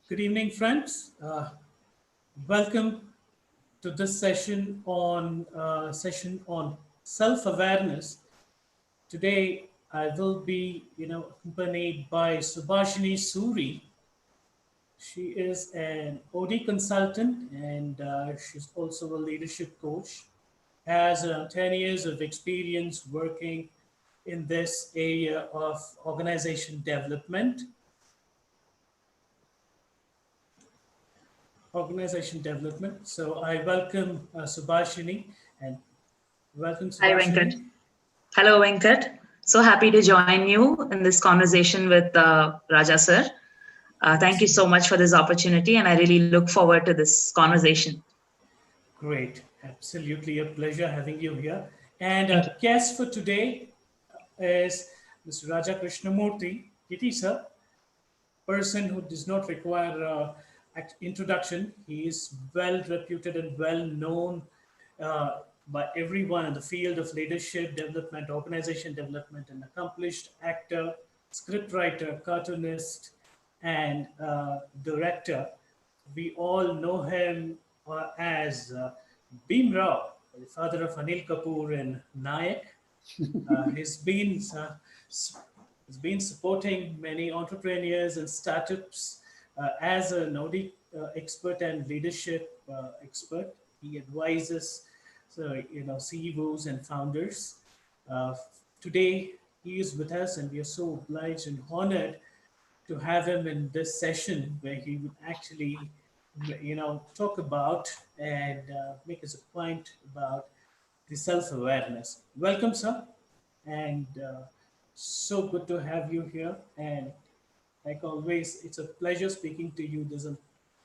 Good evening, friends. Welcome to this session on self-awareness. Today, I will be, accompanied by Subhashini Suri. She is an OD consultant and she's also a leadership coach. Has 10 years of experience working in this area of organization development. So I welcome Subhashini and welcome Hi, Venkat. Subhashini. Hello, Venkat. So happy to join you in this conversation with Raja sir. Thank you so much for this opportunity, and I really look forward to this conversation. Great, absolutely a pleasure having you here. And Thank you. guest for today is Mr. Raja Krishnamoorthy. It is a person who does not require introduction. He is well reputed and well known by everyone in the field of leadership development, organization development, an accomplished actor, scriptwriter, cartoonist, and director. We all know him as Bhim Rao, the father of Anil Kapoor and Nayak. He's been supporting many entrepreneurs and startups as a Nordic expert and leadership expert. He advises, CEOs and founders. Uh, Today, he is with us, and we are so obliged and honored to have him in this session where he would actually, talk about and make us a point about the self-awareness. Welcome, sir, and so good to have you here. And like always, it's a pleasure speaking to you. There's a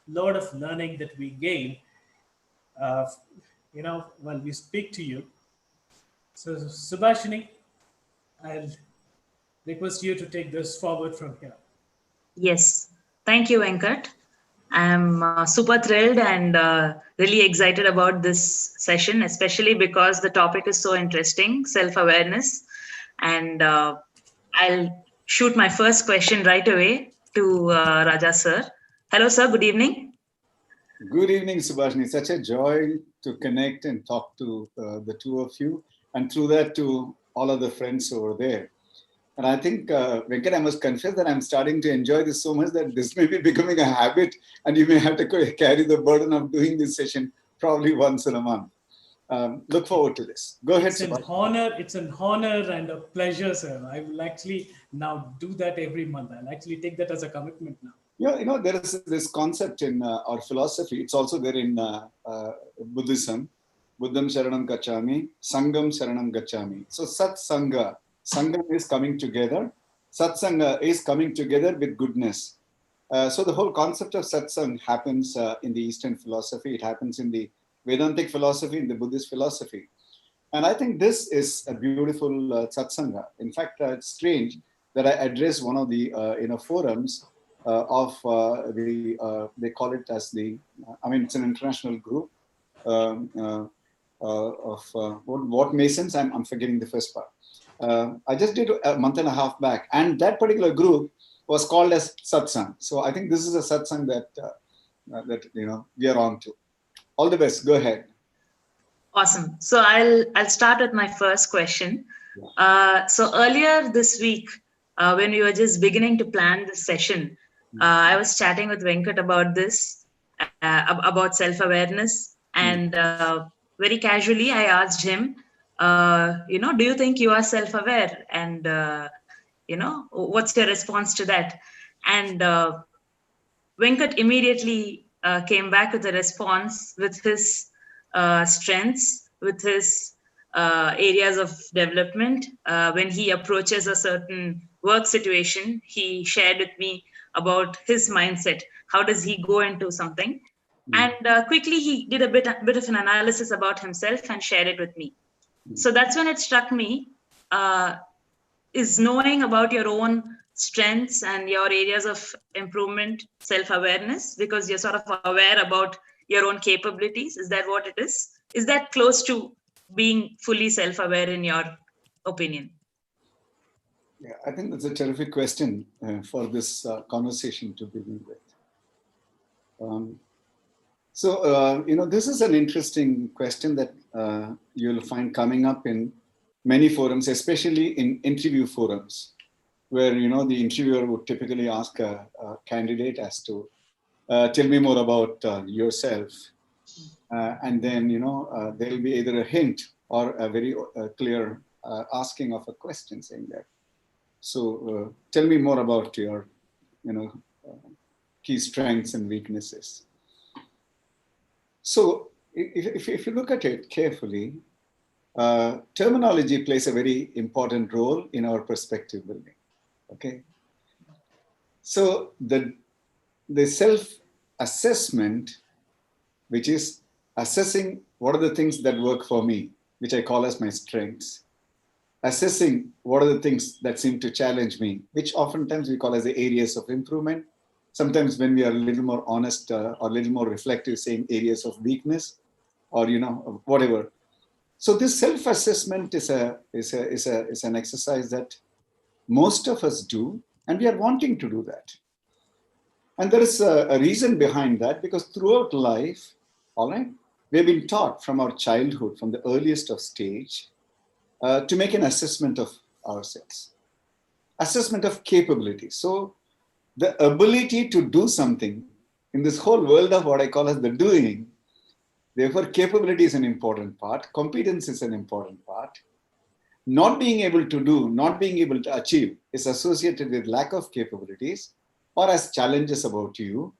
lot of learning that we gain, uh, while we speak to you. So, Subhashini, I'll request you to take this forward from here. Yes. Thank you, Venkat. I'm super thrilled and really excited about this session, especially because the topic is so interesting, self-awareness. And I'll shoot my first question right away to Raja sir. Hello, sir. Good evening. Good evening, Subhashini. Such a joy to connect and talk to the two of you, and through that to all of the friends over there. And I think, Venkat, I must confess that I'm starting to enjoy this so much that this may be becoming a habit, and you may have to carry the burden of doing this session probably once in a month. Look forward to this. Go ahead, Subhashini. It's an honor and a pleasure, sir. I will actually now do that every month. I'll actually take that as a commitment now. Yeah, there is this concept in our philosophy. It's also there in Buddhism. Buddham Sharanam Gacchami, Sangam Sharanam Gacchami. So Sat Sangha. Sangam is coming together. Satsanga is coming together with goodness. So the whole concept of satsang happens in the Eastern philosophy. It happens in the Vedantic philosophy, in the Buddhist philosophy. And I think this is a beautiful satsanga. In fact, it's strange that I address one of the forums of they call it as it's an international group of what Masons. I'm forgetting the first part. I just did a month and a half back, and that particular group was called as satsang. So I think this is a satsang that we are on to. All the best. Go ahead. Awesome. So I'll start with my first question. So earlier this week, when we were just beginning to plan this session, I was chatting with Venkat about this, about self-awareness, and very casually I asked him, do you think you are self-aware? And what's your response to that? And Venkat immediately came back with a response with his strengths, with his areas of development. When he approaches a certain work situation, he shared with me about his mindset. How does he go into something? And quickly he did a bit of an analysis about himself and shared it with me. So that's when it struck me, is knowing about your own strengths and your areas of improvement, self-awareness, because you're sort of aware about your own capabilities. Is that what it is? Is that close to being fully self-aware in your opinion? Yeah, I think that's a terrific question for this conversation to begin with. Um, this is an interesting question that you'll find coming up in many forums, especially in interview forums, where, the interviewer would typically ask a candidate as to, tell me more about yourself. And then, there'll be either a hint or a very clear asking of a question saying that. So tell me more about your, key strengths and weaknesses. So if you look at it carefully, terminology plays a very important role in our perspective building. Okay. So the self-assessment, which is assessing what are the things that work for me, which I call as my strengths, assessing what are the things that seem to challenge me, which oftentimes we call as the areas of improvement. Sometimes when we are a little more honest or a little more reflective, saying areas of weakness or, whatever. So this self-assessment is an exercise that most of us do, and we are wanting to do that. And there is a reason behind that, because throughout life, all right, we have been taught from our childhood, from the earliest of stage, to make an assessment of ourselves, assessment of capability. So the ability to do something in this whole world of what I call as the doing, therefore capability is an important part, competence is an important part. Not being able to do, not being able to achieve is associated with lack of capabilities or as challenges about you.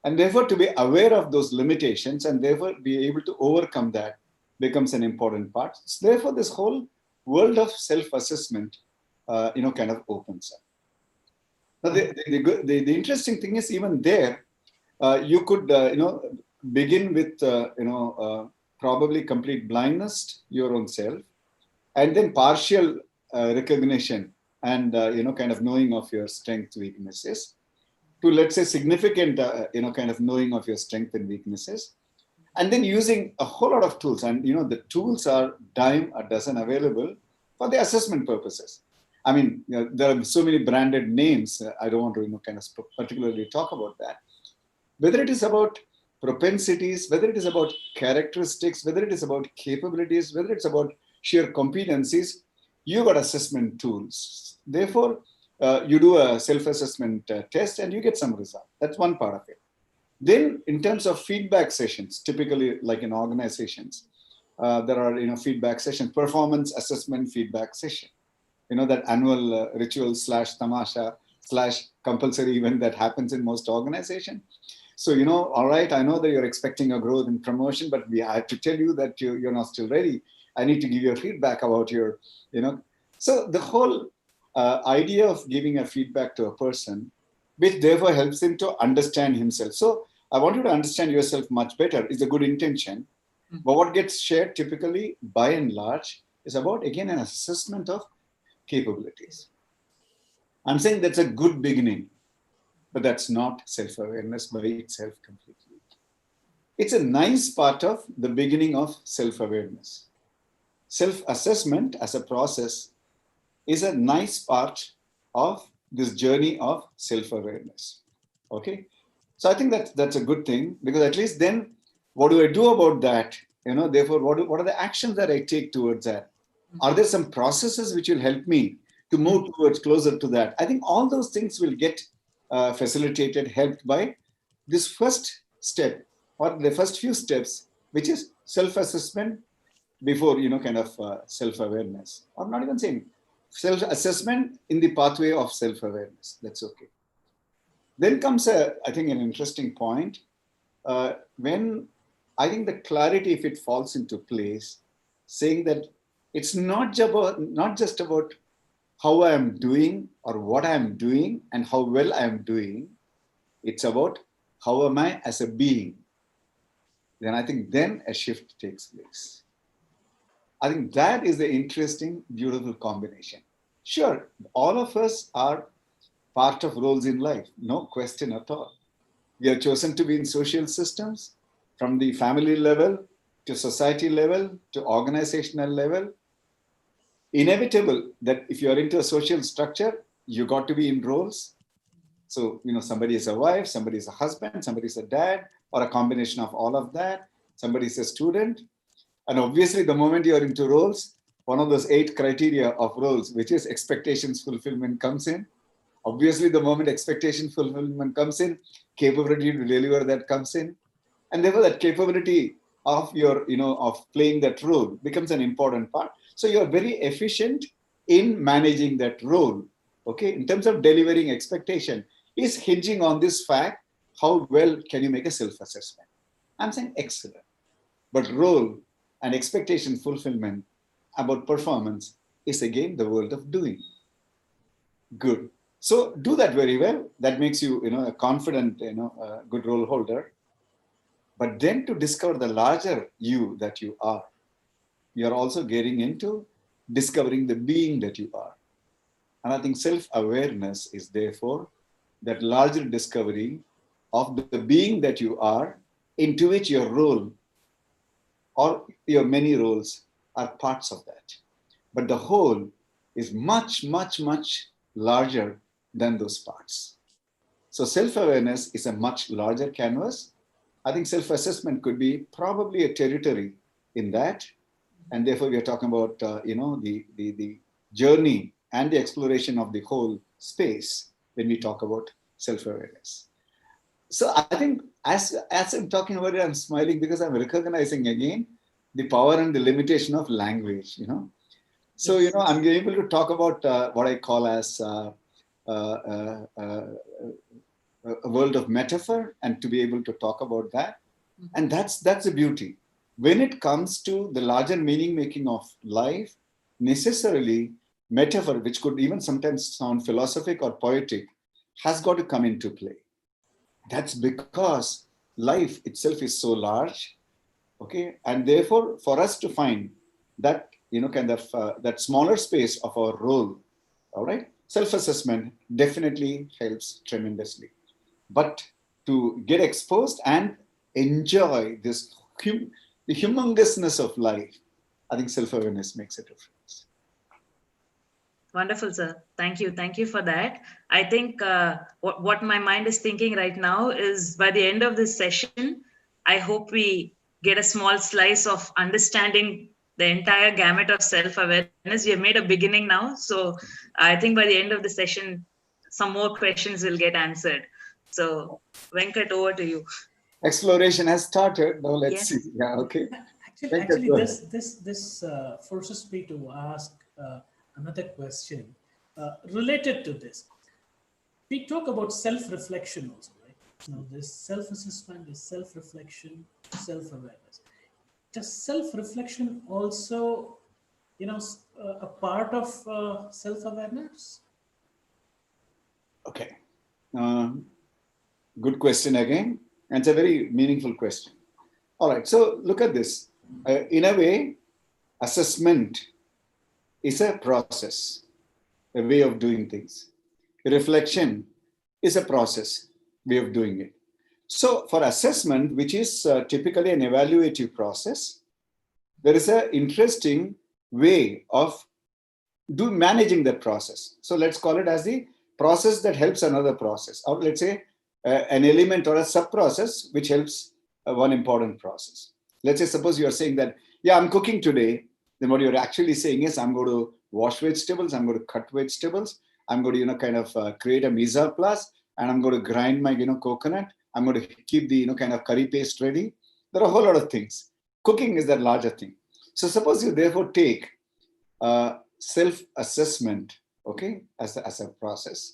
And therefore to be aware of those limitations and therefore be able to overcome that becomes an important part. So therefore this whole world of self-assessment, kind of opens up. Now, the interesting thing is, even there, you could, begin with, probably complete blindness, your own self, and then partial recognition and, kind of knowing of your strengths, weaknesses, to, let's say, significant, kind of knowing of your strengths and weaknesses, and then using a whole lot of tools. And, the tools are dime a dozen available for the assessment purposes. I mean, there are so many branded names. I don't want to, kind of particularly talk about that. Whether it is about propensities, whether it is about characteristics, whether it is about capabilities, whether it's about sheer competencies, you got assessment tools. Therefore, you do a self-assessment test and you get some result. That's one part of it. Then in terms of feedback sessions, typically like in organizations, there are, feedback session, performance assessment feedback session. That annual ritual / tamasha / compulsory event that happens in most organizations. So, all right, I know that you're expecting a growth and promotion, but I have to tell you that you're not still ready. I need to give you a feedback about your, So the whole idea of giving a feedback to a person, which therefore helps him to understand himself. So I want you to understand yourself much better is a good intention. But what gets shared typically, by and large, is about, again, an assessment of capabilities. I'm saying that's a good beginning, but that's not self-awareness by itself completely. It's a nice part of the beginning of self-awareness. Self-assessment as a process is a nice part of this journey of self-awareness. Okay, so I think that's a good thing, because at least then, what do I do about that? Therefore, what are the actions that I take towards that? Are there some processes which will help me to move towards closer to that? I think all those things will get facilitated, helped by this first step or the first few steps, which is self-assessment before, kind of self-awareness. I'm not even saying self-assessment in the pathway of self-awareness. That's okay. Then comes, I think, an interesting point when I think the clarity, if it falls into place, saying that it's not just about how I am doing or what I am doing and how well I am doing. It's about how am I as a being. Then I think then a shift takes place. I think that is the interesting, beautiful combination. Sure, all of us are part of roles in life, no question at all. We are chosen to be in social systems, from the family level to society level to organizational level. Inevitable that if you are into a social structure, you got to be in roles. So, somebody is a wife, somebody is a husband, somebody is a dad, or a combination of all of that. Somebody is a student. And obviously, the moment you're into roles, one of those 8 criteria of roles, which is expectations fulfillment, comes in. Obviously, the moment expectation fulfillment comes in, capability to deliver that comes in. And therefore, that capability of of playing that role becomes an important part. So you're very efficient in managing that role. Okay, in terms of delivering expectation, is hinging on this fact: how well can you make a self-assessment? I'm saying excellent. But role and expectation fulfillment about performance is again the world of doing. Good. So do that very well. That makes you, a confident, good role holder. But then to discover the larger you that you are, you're also getting into discovering the being that you are. And I think self-awareness is therefore that larger discovery of the being that you are, into which your role or your many roles are parts of that. But the whole is much, much, much larger than those parts. So self-awareness is a much larger canvas. I think self-assessment could be probably a territory in that. And therefore, we are talking about, the journey and the exploration of the whole space when we talk about self-awareness. So I think as I'm talking about it, I'm smiling because I'm recognizing again the power and the limitation of language, So, I'm able to talk about what I call as a world of metaphor, and to be able to talk about that. And that's the beauty. When it comes to the larger meaning making of life, necessarily metaphor, which could even sometimes sound philosophic or poetic, has got to come into play. That's because life itself is so large, okay? And therefore, for us to find that, that smaller space of our role, all right? Self-assessment definitely helps tremendously. But to get exposed and enjoy this, the humongousness of life, I think self-awareness makes a difference. Wonderful, sir. Thank you. Thank you for that. I think what my mind is thinking right now is, by the end of this session, I hope we get a small slice of understanding the entire gamut of self-awareness. We have made a beginning now. So I think by the end of the session, some more questions will get answered. So Venkat, over to you. Exploration has started. Now let's see. Yeah, okay. Actually, this forces me to ask another question related to this. We talk about self-reflection also, right? Now, this self-assessment, this self-reflection, self-awareness. Does self-reflection also, a part of self-awareness? Okay. Good question again. And it's a very meaningful question. All right. So look at this. In a way, assessment is a process, a way of doing things. Reflection is a process, way of doing it. So for assessment, which is typically an evaluative process, there is an interesting way of managing that process. So let's call it as the process that helps another process, or let's say an element or a sub-process which helps one important process. Let's say, suppose you are saying that, yeah, I'm cooking today. Then what you're actually saying is, I'm going to wash vegetables, I'm going to cut vegetables, I'm going to, create a mise en place, and I'm going to grind my, coconut. I'm going to keep the, curry paste ready. There are a whole lot of things. Cooking is that larger thing. So suppose you therefore take self-assessment, okay, as a process.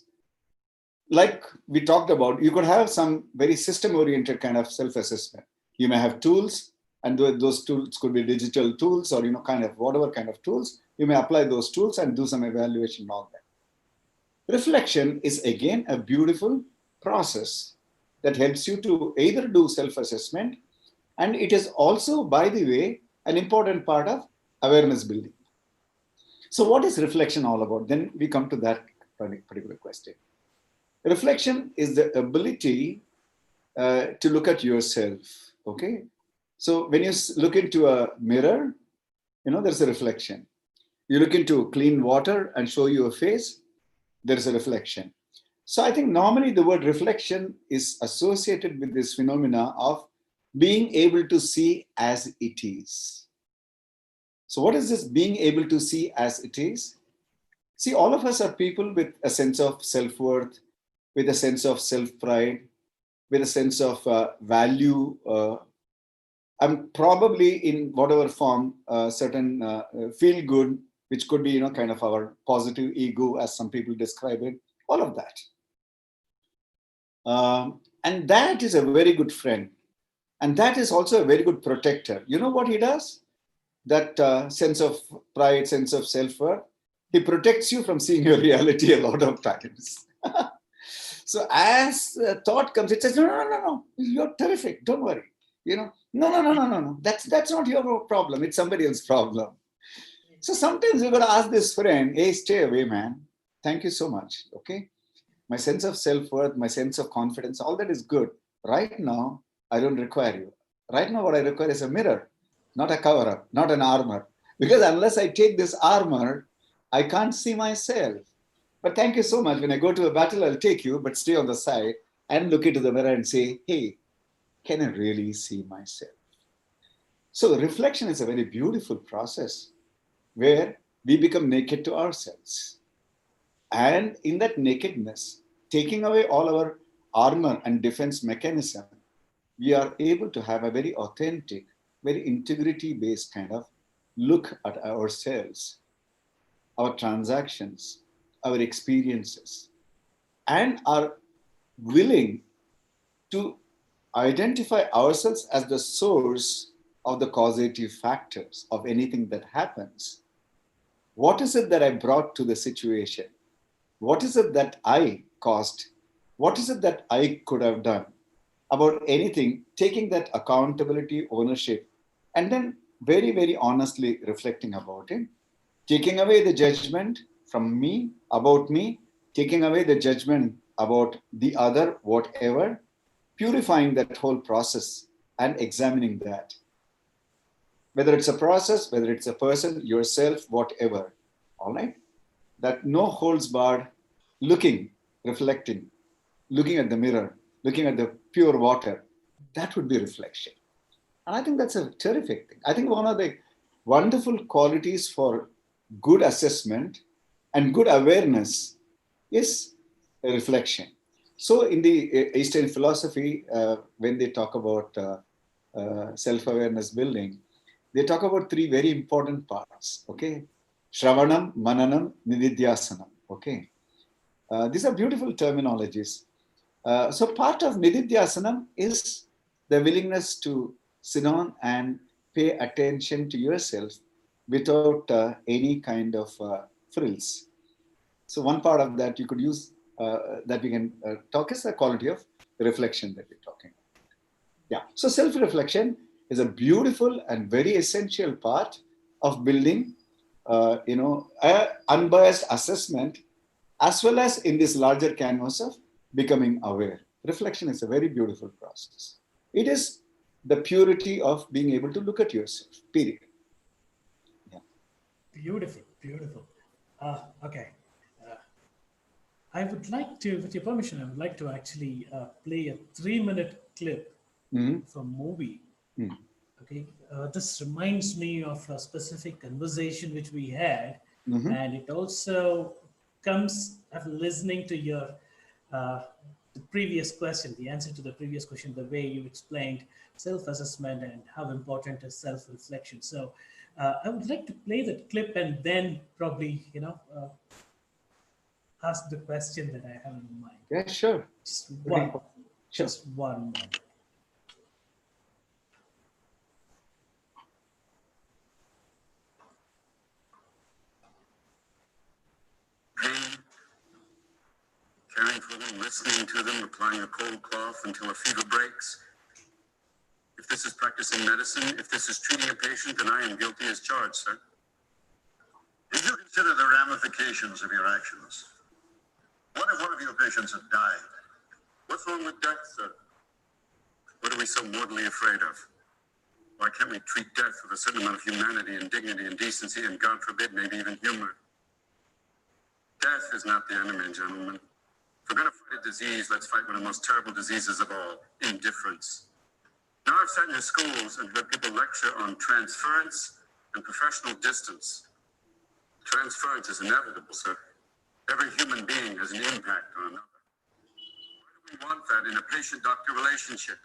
Like we talked about, you could have some very system-oriented kind of self-assessment. You may have tools, and those tools could be digital tools, or whatever kind of tools. You may apply those tools and do some evaluation on them. Reflection is again a beautiful process that helps you to either do self-assessment, and it is also, by the way, an important part of awareness building. So what is reflection all about? Then we come to that particular question. Reflection is the ability to look at yourself, okay? So when you look into a mirror, there's a reflection. You look into clean water and show you a face, there's a reflection. So I think normally the word reflection is associated with this phenomena of being able to see as it is. So what is this being able to see as it is? See, all of us are people with a sense of self-worth, with a sense of self-pride, with a sense of value, and probably in whatever form, certain feel good, which could be, kind of our positive ego, as some people describe it, all of that. And that is a very good friend. And that is also a very good protector. You know what he does? That sense of pride, sense of self-worth, he protects you from seeing your reality a lot of times. So as a thought comes, it says, no, you're terrific, don't worry. No. That's not your problem, it's somebody else's problem. So sometimes you've got to ask this friend, hey, stay away, man. Thank you so much, okay? My sense of self-worth, my sense of confidence, all that is good. Right now, I don't require you. Right now, what I require is a mirror, not a cover-up, not an armor. Because unless I take this armor, I can't see myself. But thank you so much. When I go to a battle, I'll take you, but stay on the side and look into the mirror and say, hey, can I really see myself? So reflection is a very beautiful process where we become naked to ourselves. And in that nakedness, taking away all our armor and defense mechanism, we are able to have a very authentic, very integrity-based kind of look at ourselves, our transactions, our experiences, and are willing to identify ourselves as the source of the causative factors of anything that happens. What is it that I brought to the situation? What is it that I caused? What is it that I could have done about anything, taking that accountability, ownership, and then very, very honestly reflecting about it, taking away the judgment from me, about me, taking away the judgment about the other, whatever, purifying that whole process and examining that. Whether it's a process, whether it's a person, yourself, whatever, all right? That no holds barred, looking, reflecting, looking at the mirror, looking at the pure water, that would be reflection. And I think that's a terrific thing. I think one of the wonderful qualities for good assessment and good awareness is a reflection. So in the Eastern philosophy, when they talk about self-awareness building, they talk about three very important parts, okay? Shravanam, Mananam, Nididhyasanam, okay? These are beautiful terminologies. So part of Nididhyasanam is the willingness to sit on and pay attention to yourself without any kind of frills. So one part of that you could use that we can talk is the quality of reflection that we're talking about. Yeah. So self-reflection is a beautiful and very essential part of building, a unbiased assessment, as well as in this larger canvas of becoming aware. Reflection is a very beautiful process. It is the purity of being able to look at yourself, period. Yeah. Beautiful. Okay. I would like to, with your permission, I would like to actually play a 3-minute clip from movie. Okay, this reminds me of a specific conversation which we had, and it also comes after listening to your the previous question, the answer to the previous question, the way you explained self-assessment and how important is self-reflection. So I would like to play that clip and then probably ask the question that I have in mind. Yeah, sure. Just Sure. just one moment. Pain, caring for them, listening to them, applying a cold cloth until a fever breaks. If this is practicing medicine, if this is treating a patient, then I am guilty as charged, sir. Did you consider the ramifications of your actions? What if one of your patients had died? What's wrong with death, sir? What are we so mortally afraid of? Why can't we treat death with a certain amount of humanity and dignity and decency and, God forbid, maybe even humor? Death is not the enemy, gentlemen. If we're going to disease, let's fight one of the most terrible diseases of all, indifference. Now I've sat in your schools and heard people lecture on transference and professional distance. Transference is inevitable, sir. Every human being has an impact on another. Why do we want that in a patient-doctor relationship?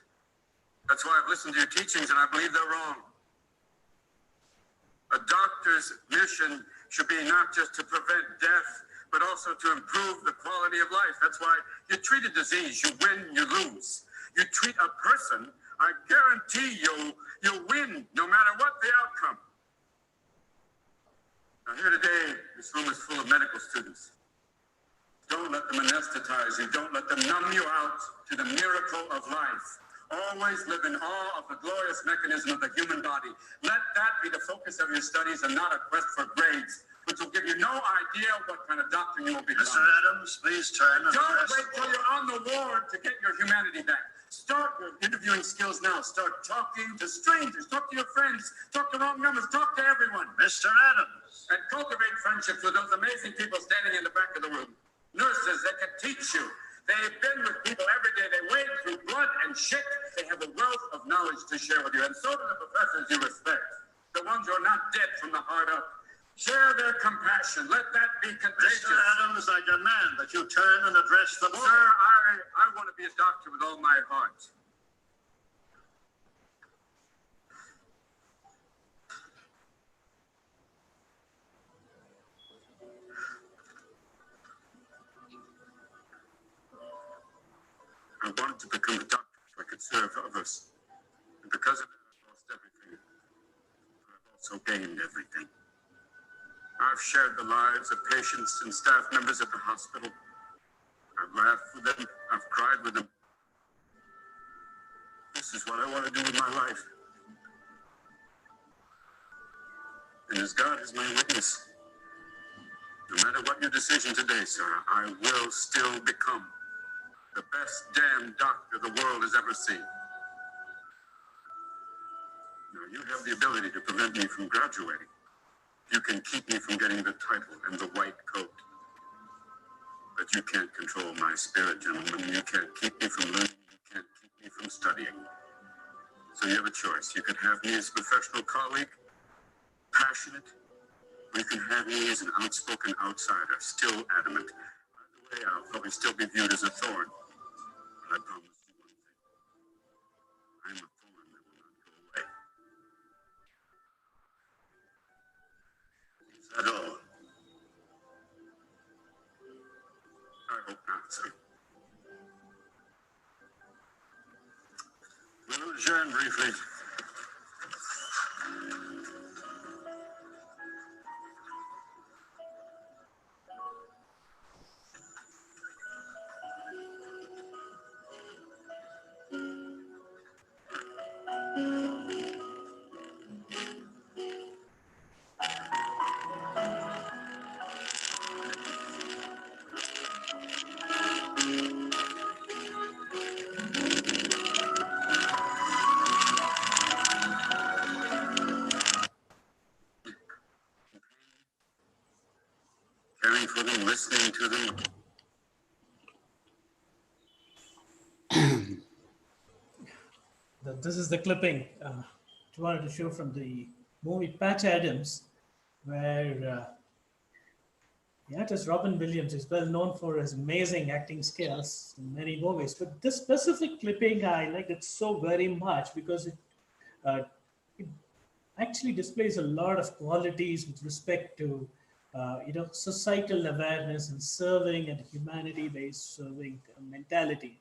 That's why I've listened to your teachings and I believe they're wrong. A doctor's mission should be not just to prevent death, but also to improve the quality of life. That's why you treat a disease, you win, you lose. You treat a person, I guarantee you'll win no matter what the outcome. Now here today, this room is full of medical students. Don't let them anesthetize you. Don't let them numb you out to the miracle of life. Always live in awe of the glorious mechanism of the human body. Let that be the focus of your studies and not a quest for grades, which will give you no idea what kind of doctor you will become. Mr. Adams, please turn. Don't wait till you're on the ward to get your humanity back. Start your interviewing skills now. Start talking to strangers. Talk to your friends. Talk to wrong numbers. Talk to everyone. Mr. Adams. And cultivate friendships with those amazing people standing in the back of the room. Nurses that can teach you. They've been with people every day. They wade through blood and shit. They have a wealth of knowledge to share with you. And so do the professors you respect. The ones who are not dead from the heart up. Share their compassion. Let that be contagious. Mr. Adams, I demand that you turn and address the board. Sir, I want to be a doctor with all my heart. I wanted to become a doctor so I could serve others. And because of that, I've lost everything. But I've also gained everything. I've shared the lives of patients and staff members at the hospital. I've laughed with them. I've cried with them. This is what I want to do with my life. And as God is my witness, no matter what your decision today, sir, I will still become the best damn doctor the world has ever seen. Now, you have the ability to prevent me from graduating. You can keep me from getting the title and the white coat. But you can't control my spirit, gentlemen. You can't keep me from learning. You can't keep me from studying. So you have a choice. You can have me as a professional colleague, passionate, or you can have me as an outspoken outsider, still adamant. By the way, I'll probably still be viewed as a thorn. But I promise you one thing. I'm a thorn that will not go away. Is that all? I hope not, sir. We'll adjourn briefly. Caring for them, listening to them. This is the clipping I wanted to show from the movie Patch Adams, where the artist Robin Williams is well known for his amazing acting skills in many movies. But this specific clipping, I like it so very much because it actually displays a lot of qualities with respect to societal awareness and serving and humanity-based serving mentality.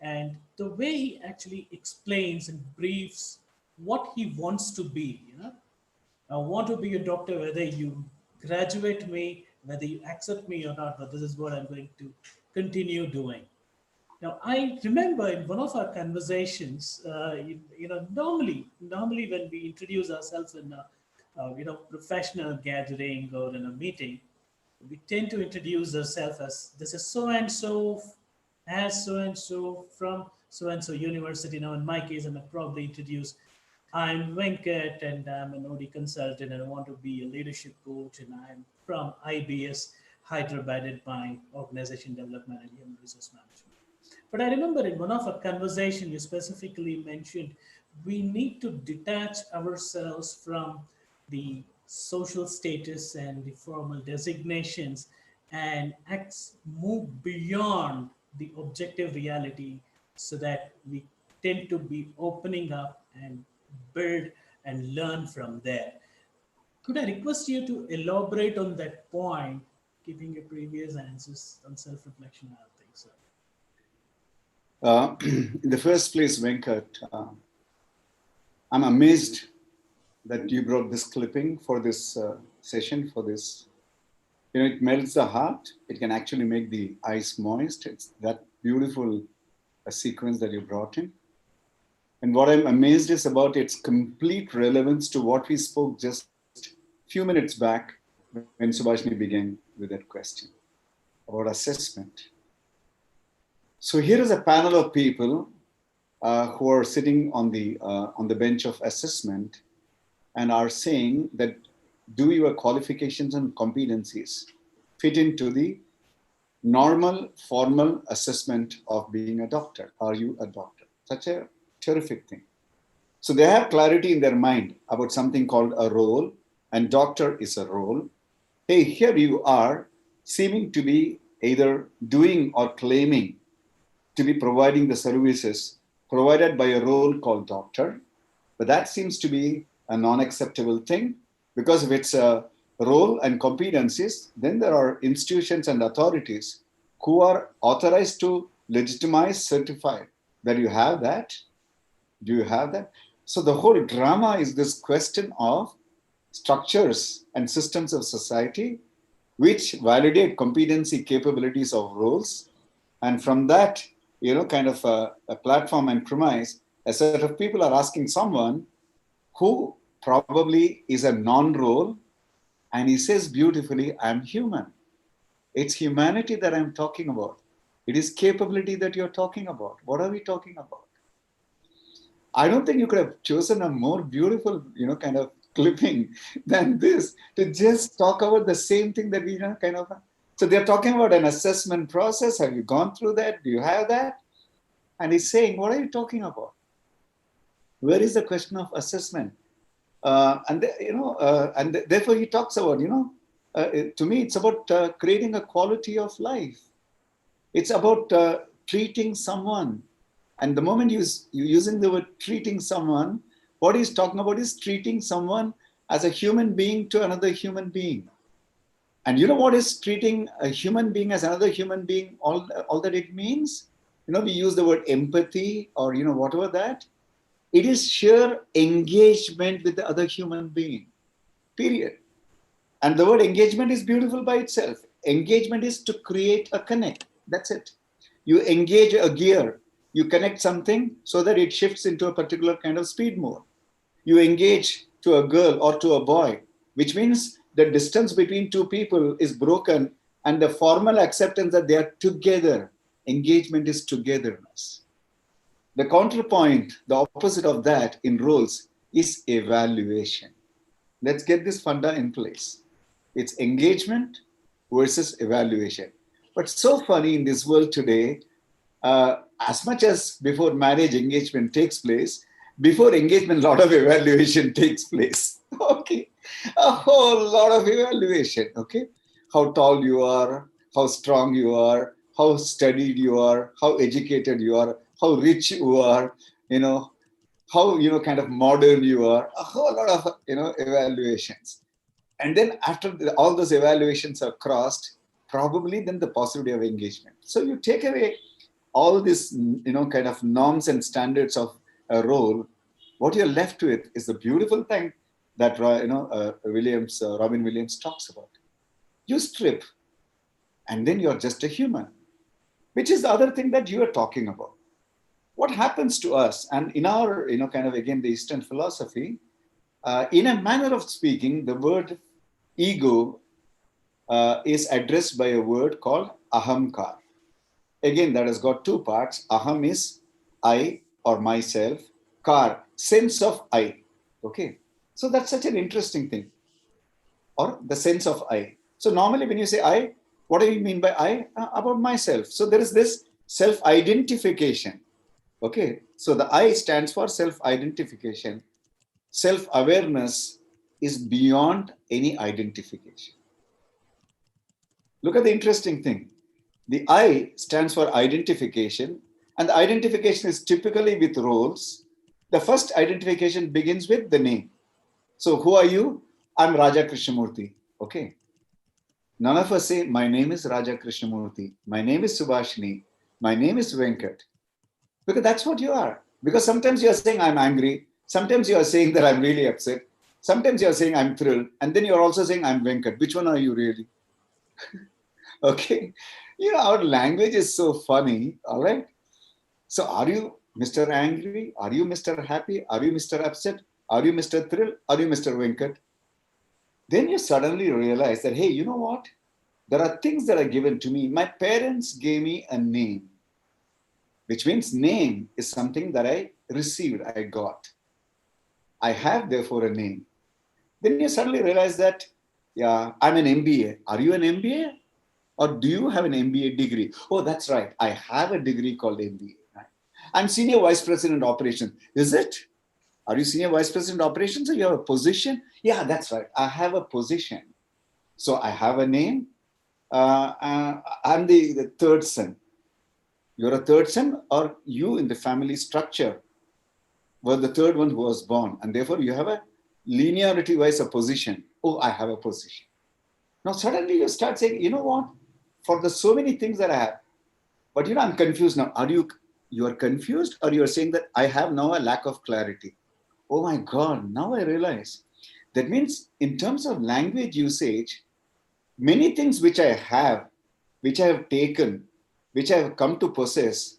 And the way he actually explains and briefs what he wants to be, I want to be a doctor, whether you graduate me, whether you accept me or not, but this is what I'm going to continue doing. Now, I remember in one of our conversations, normally when we introduce ourselves in a professional gathering or in a meeting, we tend to introduce ourselves as this is so and so, as so and so from so and so university. Now, in my case, I'm probably introduce. I'm Venkat and I'm an OD consultant and I want to be a leadership coach and I'm from IBS Hyderabad in my organization development and human resource management. But I remember in one of our conversation, you specifically mentioned we need to detach ourselves from the social status and the formal designations and move beyond the objective reality so that we tend to be opening up and build and learn from there. Could I request you to elaborate on that point, keeping your previous answers on self-reflection? I think so. In the first place, Venkat, I'm amazed that you brought this clipping for this session, for this. You know, it melts the heart. It can actually make the eyes moist. It's that beautiful sequence that you brought in. And what I'm amazed is about its complete relevance to what we spoke just a few minutes back when Subhashini began with that question about assessment. So here is a panel of people who are sitting on the bench of assessment and are saying that do your qualifications and competencies fit into the normal formal assessment of being a doctor? Are you a doctor? Such a terrific thing. So they have clarity in their mind about something called a role, and doctor is a role. Hey, here you are seeming to be either doing or claiming to be providing the services provided by a role called doctor, but that seems to be a non-acceptable thing, because if it's a role and competencies, then there are institutions and authorities who are authorized to legitimize, certify that you have that. Do you have that? So the whole drama is this question of structures and systems of society which validate competency capabilities of roles. And from that, you know, kind of a platform and premise, a set of people are asking someone who probably is a non-role, and he says beautifully, I'm human. It's humanity that I'm talking about. It is capability that you're talking about. What are we talking about? I don't think you could have chosen a more beautiful, you know, kind of clipping than this to just talk about the same thing that we, you know, kind of. So they're talking about an assessment process. Have you gone through that? Do you have that? And he's saying, what are you talking about? Where is the question of assessment? Therefore he talks about, you know, to me, it's about creating a quality of life. It's about treating someone. And the moment you're using the word treating someone, what he's talking about is treating someone as a human being to another human being. And you know what is treating a human being as another human being, all that it means? You know, we use the word empathy or, you know, whatever that. It is sheer engagement with the other human being, period. And the word engagement is beautiful by itself. Engagement is to create a connect. That's it. You engage a gear. You connect something so that it shifts into a particular kind of speed mode. You engage to a girl or to a boy, which means the distance between two people is broken and the formal acceptance that they are together. Engagement is togetherness. The counterpoint, the opposite of that in roles is evaluation. Let's get this funda in place. It's engagement versus evaluation. But so funny in this world today, as much as before marriage engagement takes place, before engagement, a lot of evaluation takes place. Okay, a whole lot of evaluation. Okay, how tall you are, how strong you are, how studied you are, how educated you are, how rich you are, you know, how, you know, kind of modern you are. A whole lot of, you know, evaluations. And then after all those evaluations are crossed, probably then the possibility of engagement. So you take away all these, you know, kind of norms and standards of a role. What you're left with is the beautiful thing that, you know, Robin Williams talks about. You strip, and then you're just a human, which is the other thing that you are talking about. What happens to us, and in our, you know, kind of, again, the Eastern philosophy, in a manner of speaking, the word ego is addressed by a word called ahamkar. Again, that has got two parts. Aham is I or myself. Kar, sense of I. Okay. So that's such an interesting thing. Or the sense of I. So normally when you say I, what do you mean by I? About myself. So there is this Self-identification. Okay, so the I stands for self-identification. Self-awareness is beyond any identification. Look at the interesting thing. The I stands for identification, and the identification is typically with roles. The first identification begins with the name. So who are you? I'm Raja Krishnamoorthy. Okay. None of us say, my name is Raja Krishnamoorthy. My name is Subhashini. My name is Venkat. Because that's what you are. Because sometimes you're saying I'm angry. Sometimes you're saying that I'm really upset. Sometimes you're saying I'm thrilled. And then you're also saying I'm Venkat. Which one are you really? Okay. You know, our language is so funny. All right. So are you Mr. Angry? Are you Mr. Happy? Are you Mr. Upset? Are you Mr. Thrilled? Are you Mr. Venkat? Then you suddenly realize that, hey, you know what? There are things that are given to me. My parents gave me a name, which means name is something that I received, I got. I have, therefore, a name. Then you suddenly realize that, yeah, I'm an MBA. Are you an MBA? Or do you have an MBA degree? Oh, that's right. I have a degree called MBA. Right? I'm Senior Vice President Operations. Is it? Are you Senior Vice President Operations or you have a position? Yeah, that's right. I have a position. So I have a name. I'm the third son. You're a third son, or you in the family structure were the third one who was born. And therefore you have a linearity-wise a position. Oh, I have a position. Now suddenly you start saying, you know what? For the so many things that I have, but you know, I'm confused now. You are confused, or you're saying that I have now a lack of clarity? Oh my God, now I realize. That means in terms of language usage, many things which I have taken, which I have come to possess,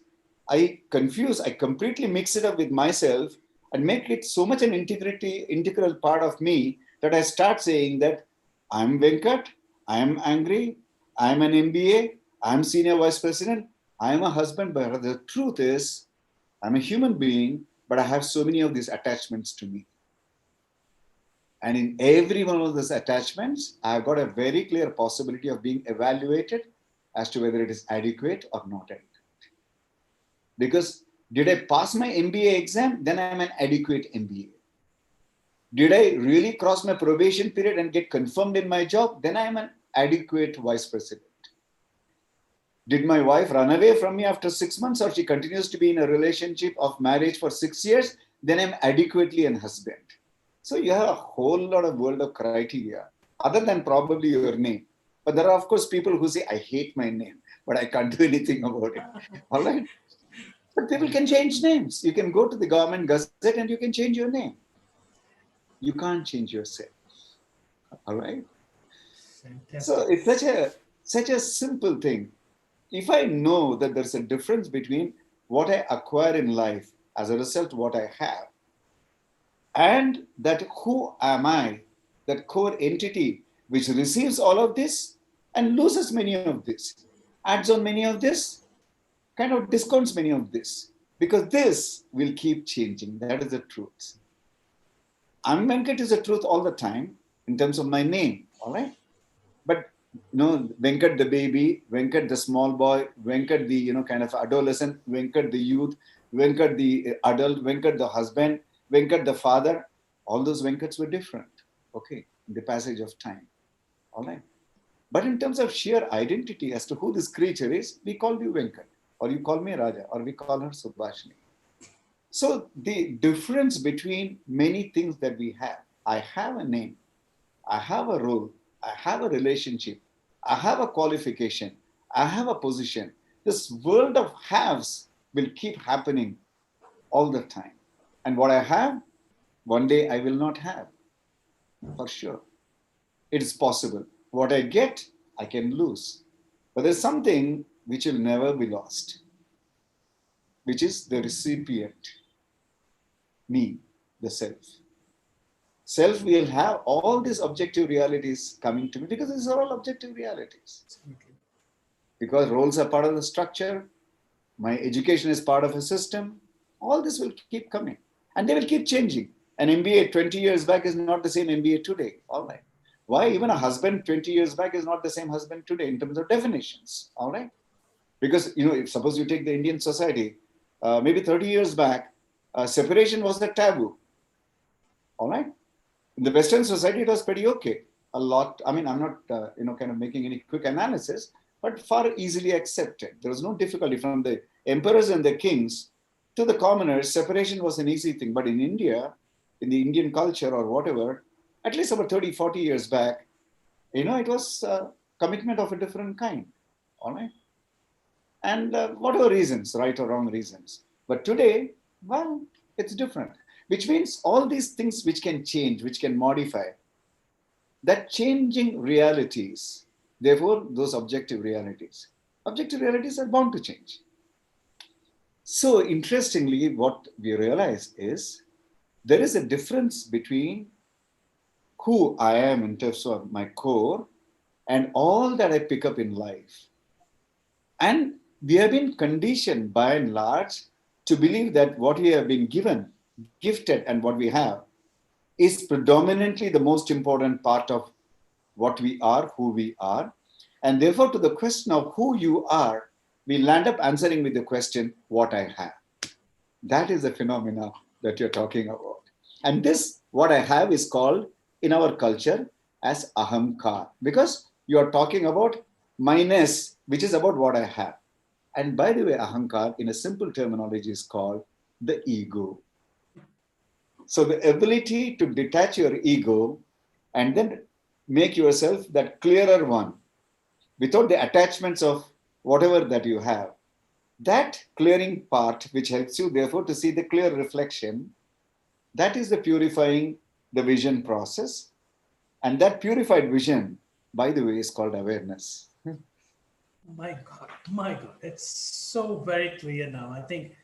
I completely mix it up with myself and make it so much an integral part of me that I start saying that I'm Venkat, I am angry, I'm an MBA, I'm Senior Vice President, I am a husband, but the truth is, I'm a human being, but I have so many of these attachments to me. And in every one of those attachments, I've got a very clear possibility of being evaluated as to whether it is adequate or not adequate. Because did I pass my MBA exam? Then I'm an adequate MBA. Did I really cross my probation period and get confirmed in my job? Then I'm an adequate vice president. Did my wife run away from me after 6 months, or she continues to be in a relationship of marriage for 6 years? Then I'm adequately an husband. So you have a whole lot of world of criteria, other than probably your name. But there are, of course, people who say, I hate my name, but I can't do anything about it. All right. But people can change names. You can go to the government gazette and you can change your name. You can't change yourself. All right. Fantastic. So it's such a simple thing. If I know that there's a difference between what I acquire in life as a result of what I have, and that who am I, that core entity which receives all of this and loses many of this, adds on many of this, kind of discounts many of this, because this will keep changing. That is the truth. I'm Venkat is the truth all the time in terms of my name, all right? But Venkat the baby, Venkat the small boy, Venkat the kind of adolescent, Venkat the youth, Venkat the adult, Venkat the husband, Venkat the father, all those Venkats were different, okay, in the passage of time, all right? But in terms of sheer identity as to who this creature is, we call you Venkat, or you call me Raja, or we call her Subhashini. So the difference between many things that we have, I have a name, I have a role, I have a relationship, I have a qualification, I have a position. This world of haves will keep happening all the time. And what I have, one day I will not have, for sure. It is possible. What I get, I can lose. But there's something which will never be lost, which is the recipient, me, the self. Self will have all these objective realities coming to me, because these are all objective realities. Absolutely. Because roles are part of the structure, my education is part of a system, all this will keep coming. And they will keep changing. An MBA 20 years back is not the same MBA today. All right. Why? Even a husband 20 years back is not the same husband today in terms of definitions. All right. Because, if suppose you take the Indian society, maybe 30 years back, separation was a taboo. All right. In the Western society, it was pretty okay. A lot. I mean, I'm not, kind of making any quick analysis, but far easily accepted. There was no difficulty from the emperors and the kings to the commoners. Separation was an easy thing. But in India, in the Indian culture or whatever, at least about 30, 40 years back, it was commitment of a different kind. All right. And whatever reasons, right or wrong reasons. But today, well, it's different, which means all these things which can change, which can modify, that changing realities, therefore, those objective realities are bound to change. So interestingly, what we realize is there is a difference between who I am in terms of my core and all that I pick up in life. And we have been conditioned by and large to believe that what we have been given, gifted, and what we have is predominantly the most important part of what we are, who we are. And therefore, to the question of who you are, we land up answering with the question, what I have. That is the phenomena that you're talking about. And this, what I have, is called in our culture as ahamkar, because you are talking about minus, which is about what I have. And by the way, ahankar, in a simple terminology, is called the ego. So the ability to detach your ego and then make yourself that clearer one without the attachments of whatever that you have. That clearing part, which helps you, therefore, to see the clear reflection, that is the purifying the vision process. And that purified vision, by the way, is called awareness. My God, it's so very clear now. I think,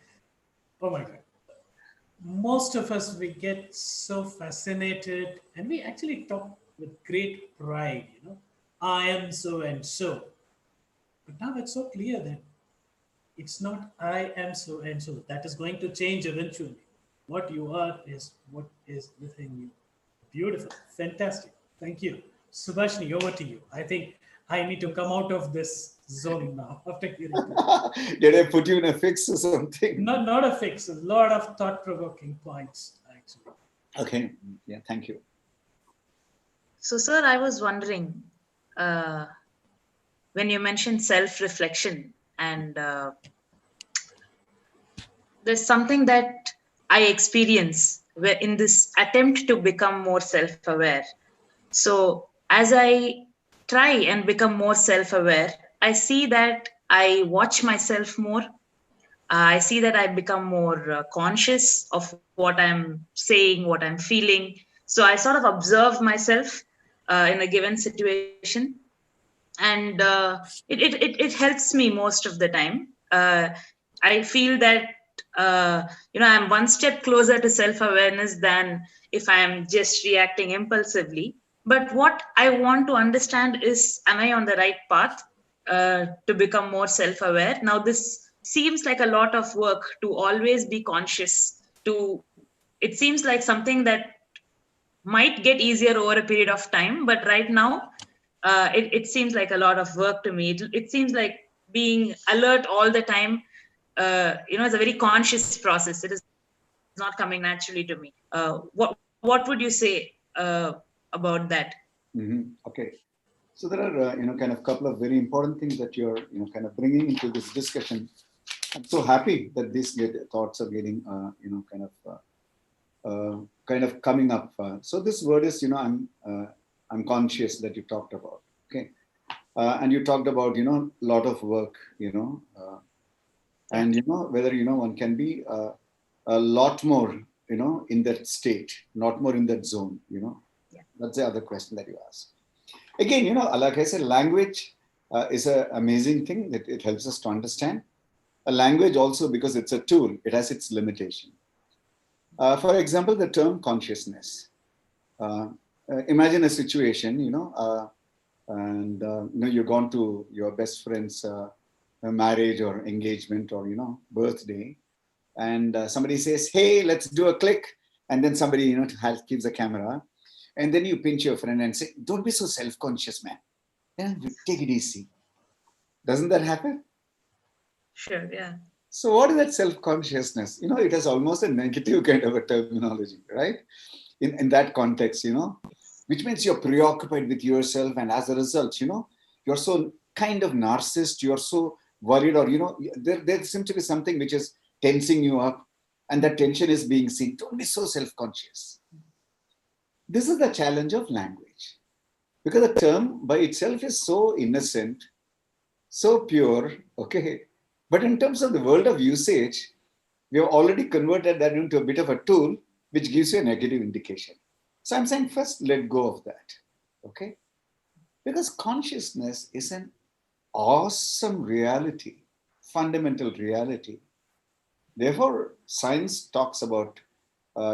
oh my God, most of us, we get so fascinated and we actually talk with great pride, I am so and so. But now it's so clear that it's not I am so and so. That is going to change eventually. What you are is what is within you. Beautiful. Fantastic. Thank you. Subhashni, over to you. I think I need to come out of this zone now after hearing that. Did I put you in a fix or something? Not a fix, a lot of thought-provoking points, actually. Okay. Yeah, thank you. So, sir, I was wondering, when you mentioned self-reflection, and there's something that I experience where in this attempt to become more self-aware. So as I try and become more self-aware, I see that I watch myself more. I see that I become more conscious of what I'm saying, what I'm feeling. So I sort of observe myself in a given situation, and it helps me most of the time. I feel that I'm one step closer to self-awareness than if I'm just reacting impulsively. But what I want to understand is, am I on the right path to become more self-aware? Now, this seems like a lot of work to always be conscious. It seems like something that might get easier over a period of time, but right now, it seems like a lot of work to me. It seems like being alert all the time. It's a very conscious process. It is not coming naturally to me. What would you say about that? Mm-hmm. Okay. So there are, kind of couple of very important things that you're, kind of bringing into this discussion. I'm so happy that these thoughts are getting, kind of coming up. So this word is, I'm conscious that you talked about. Okay. And you talked about, a lot of work, and, whether, one can be a lot more, in that state, not more in that zone, Yeah. That's the other question that you asked. Again, like I said, language is an amazing thing that it helps us to understand. A language also, because it's a tool, it has its limitation. For example, the term consciousness. Imagine a situation, and you've gone to your best friend's marriage or engagement or birthday, and somebody says, "Hey, let's do a click," and then somebody gives a camera, and then you pinch your friend and say, "Don't be so self-conscious, man. Take it easy." Doesn't that happen? Sure, yeah. So what is that self-consciousness? It has almost a negative kind of a terminology, right? In that context, which means you're preoccupied with yourself, and as a result, you're so kind of narcissist, you're so worried, or there seems to be something which is tensing you up, and that tension is being seen. Don't be so self-conscious. This is the challenge of language, because the term by itself is so innocent, so pure, okay? But in terms of the world of usage, we have already converted that into a bit of a tool which gives you a negative indication. So I'm saying first, let go of that, okay? Because consciousness is an awesome reality, fundamental reality. Therefore, science talks about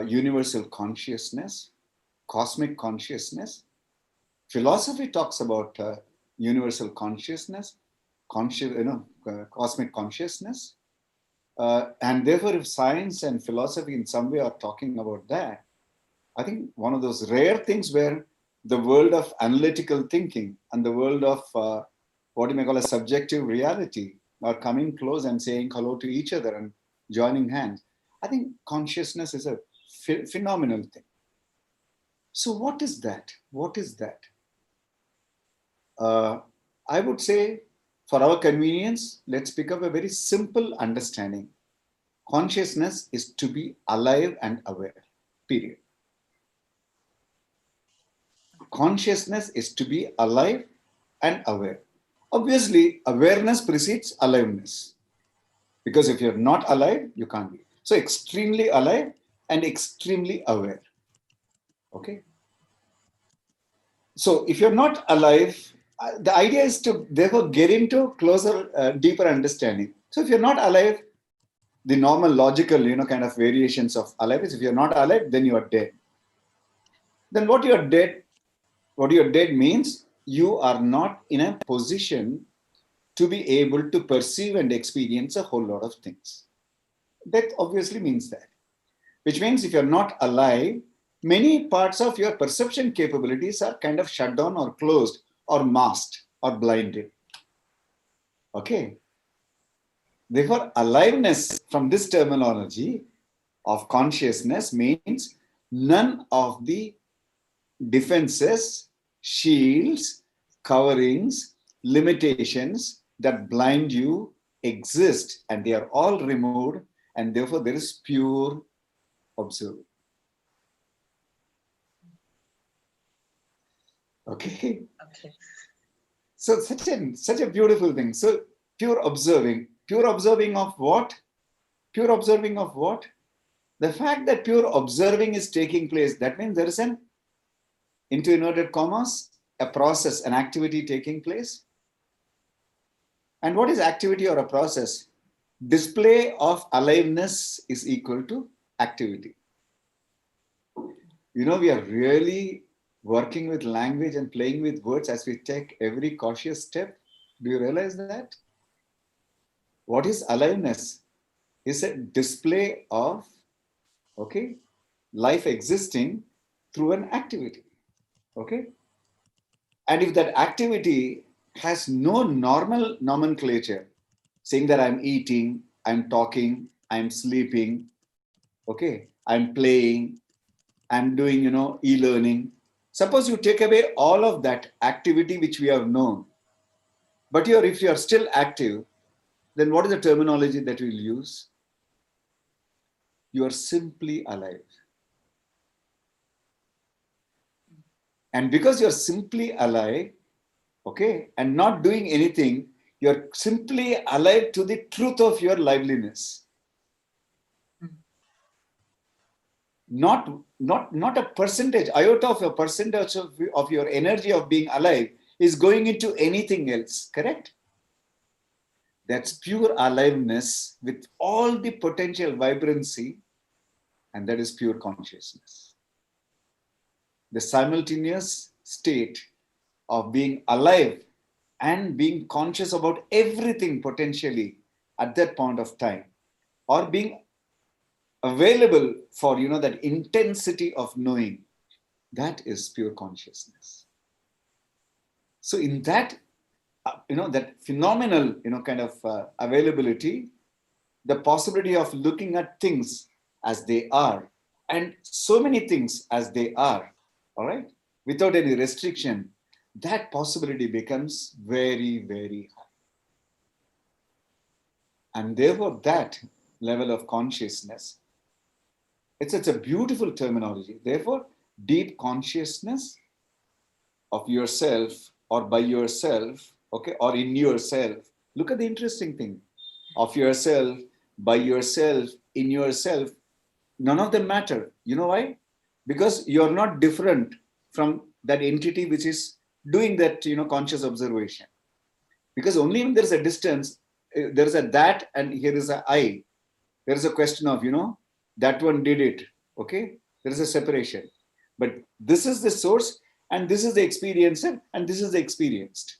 universal consciousness, cosmic consciousness. Philosophy talks about universal consciousness, cosmic consciousness. And therefore, if science and philosophy in some way are talking about that, I think one of those rare things where the world of analytical thinking and the world of what you may call a subjective reality are coming close and saying hello to each other and joining hands. I think consciousness is a phenomenal thing. So what is that? What is that? I would say, for our convenience, let's pick up a very simple understanding. Consciousness is to be alive and aware, period. Consciousness is to be alive and aware. Obviously, awareness precedes aliveness, because if you're not alive, you can't be. So extremely alive and extremely aware. Okay. So if you're not alive, the idea is to therefore get into closer, deeper understanding. So if you're not alive, the normal logical, kind of variations of alive is, if you're not alive, then you are dead. Then what you're dead means you are not in a position to be able to perceive and experience a whole lot of things. That obviously means that. Which means if you're not alive, many parts of your perception capabilities are kind of shut down or closed or masked or blinded. Okay. Therefore, aliveness from this terminology of consciousness means none of the defenses, shields, coverings, limitations that blind you exist, and they are all removed, and therefore there is pure observing. Okay. Okay. So such a beautiful thing. So pure observing of what? Pure observing of what? The fact that pure observing is taking place, that means there is an, into inverted commas, a process, an activity taking place. And what is activity or a process? Display of aliveness is equal to activity. We are really working with language and playing with words as we take every cautious step. Do you realize that? What is aliveness? Is a display of, okay, life existing through an activity. Okay. And if that activity has no normal nomenclature, saying that I'm eating, I'm talking, I'm sleeping, okay, I'm playing, I'm doing, e-learning. Suppose you take away all of that activity which we have known, but if you're still active, then what is the terminology that we'll use? You are simply alive. And because you're simply alive, okay, and not doing anything, you're simply alive to the truth of your liveliness. Not a percentage, iota of a percentage of your energy of being alive is going into anything else, correct? That's pure aliveness with all the potential vibrancy, and that is pure consciousness. The simultaneous state of being alive and being conscious about everything potentially at that point of time, or being available for that intensity of knowing, that is pure consciousness. So in that that phenomenal, kind of availability, the possibility of looking at things as they are, and so many things as they are, all right, without any restriction, that possibility becomes very, very high. And therefore, that level of consciousness, it's a beautiful terminology. Therefore, deep consciousness of yourself or by yourself, okay, or in yourself. Look at the interesting thing. Of yourself, by yourself, in yourself, none of them matter. You know why? Because you're not different from that entity which is doing that, conscious observation. Because only when there's a distance, there's a that and here is a I. There is a question of, that one did it, okay? There is a separation. But this is the source and this is the experiencer and this is the experienced.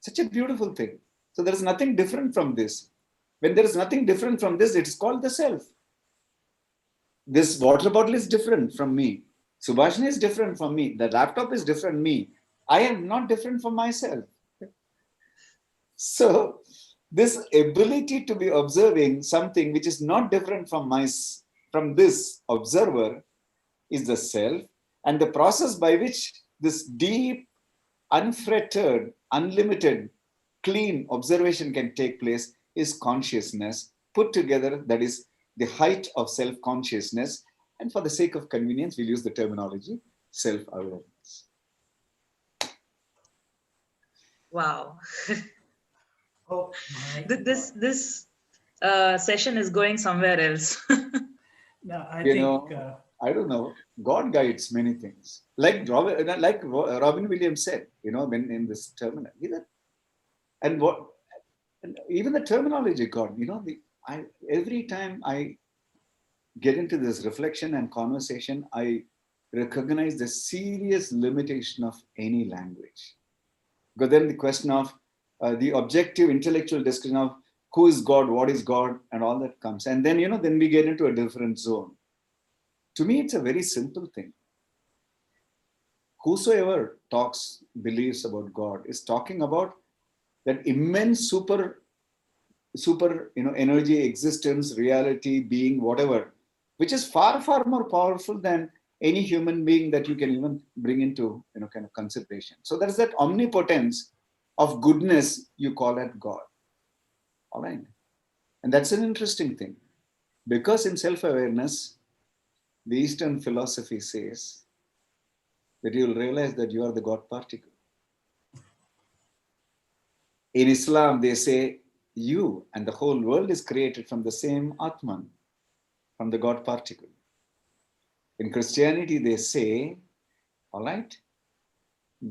Such a beautiful thing. So there is nothing different from this. When there is nothing different from this, it is called the self. This water bottle is different from me. Subhashini is different from me. The laptop is different from me. I am not different from myself. So this ability to be observing something which is not different from this observer is the self, and the process by which this deep, unfettered, unlimited, clean observation can take place is consciousness put together. That is the height of self-consciousness, and for the sake of convenience, we'll use the terminology self-awareness. Wow. Oh my. This session is going somewhere else. No, I think I don't know. God guides many things. Like Robin Williams said, when in this terminal, and even the terminology God, every time I get into this reflection and conversation, I recognize the serious limitation of any language. Because then the question of the objective intellectual discussion of who is God, what is God, and all that comes. And then, then we get into a different zone. To me, it's a very simple thing. Whosoever believes about God is talking about that immense super, energy, existence, reality, being, whatever, which is far, far more powerful than any human being that you can even bring into, kind of consideration. So there's that omnipotence of goodness you call it God. All right. And that's an interesting thing, because in self-awareness, the Eastern philosophy says that you'll realize that you are the God particle. In Islam, they say you and the whole world is created from the same Atman, from the God particle. In Christianity, they say, all right,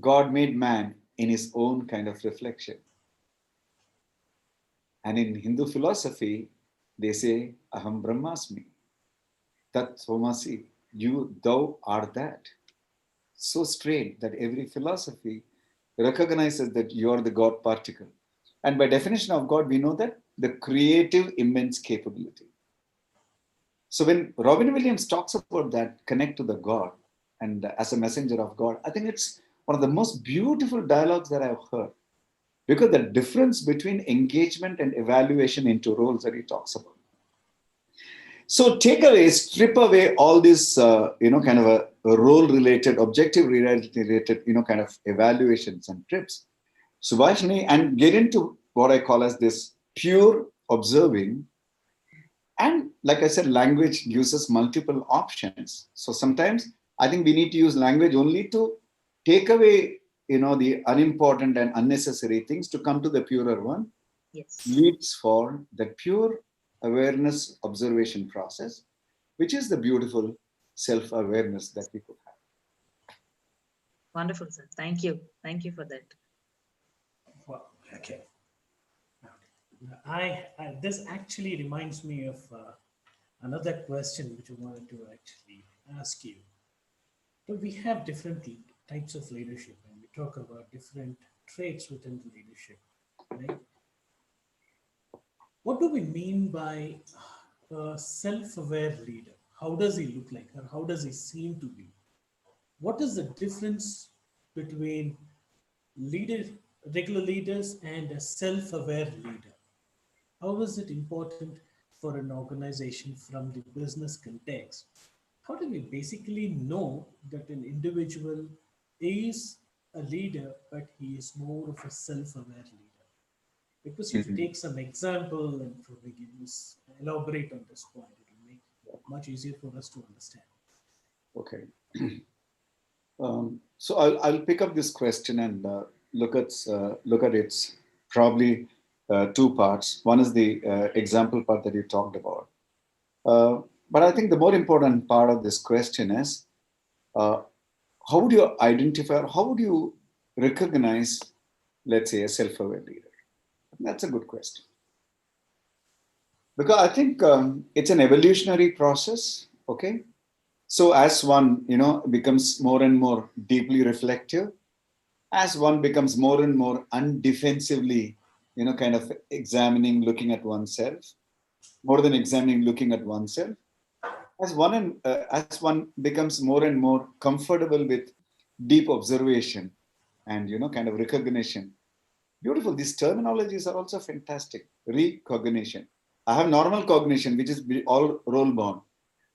God made man in his own kind of reflection. And in Hindu philosophy, they say, Aham Brahmasmi, Tat Svamasi, thou art that. So strange that every philosophy recognizes that you are the God particle. And by definition of God, we know that the creative immense capability. So when Robin Williams talks about that, connect to the God and as a messenger of God, I think it's one of the most beautiful dialogues that I've heard. Because the difference between engagement and evaluation into roles that he talks about. So strip away all this, kind of a role-related, objective-related, kind of evaluations and trips, Subhashini, and get into what I call as this pure observing. And like I said, language gives us multiple options. So sometimes I think we need to use language only to take away, the unimportant and unnecessary things to come to the purer one. Yes. Leads for the pure awareness observation process, which is the beautiful self-awareness that we could have. Wonderful, sir. Thank you. Thank you for that. Well, okay. This actually reminds me of another question which I wanted to actually ask you. So we have different types of leadership, and we talk about different traits within the leadership, right? What do we mean by a self-aware leader? How does he look like, or how does he seem to be? What is the difference between regular leaders and a self-aware leader. How is it important for an organization from the business context? How do we basically know that an individual is a leader, but he is more of a self-aware leader? Because if you Mhm. take some example and probably give us elaborate on this point, it will make it much easier for us to understand. Okay. So I'll pick up this question and look at its probably two parts. One is the example part that you talked about. But I think the more important part of this question is uh, how would you identify, or how would you recognize, let's say, a self-aware leader? That's a good question. Because I think it's an evolutionary process, okay? So as one, becomes more and more deeply reflective, as one becomes more and more undefensively, kind of examining, looking at oneself, more than examining, looking at oneself, as one becomes more and more comfortable with deep observation and, kind of recognition. Beautiful. These terminologies are also fantastic. Recognition. I have normal cognition, which is all role bound.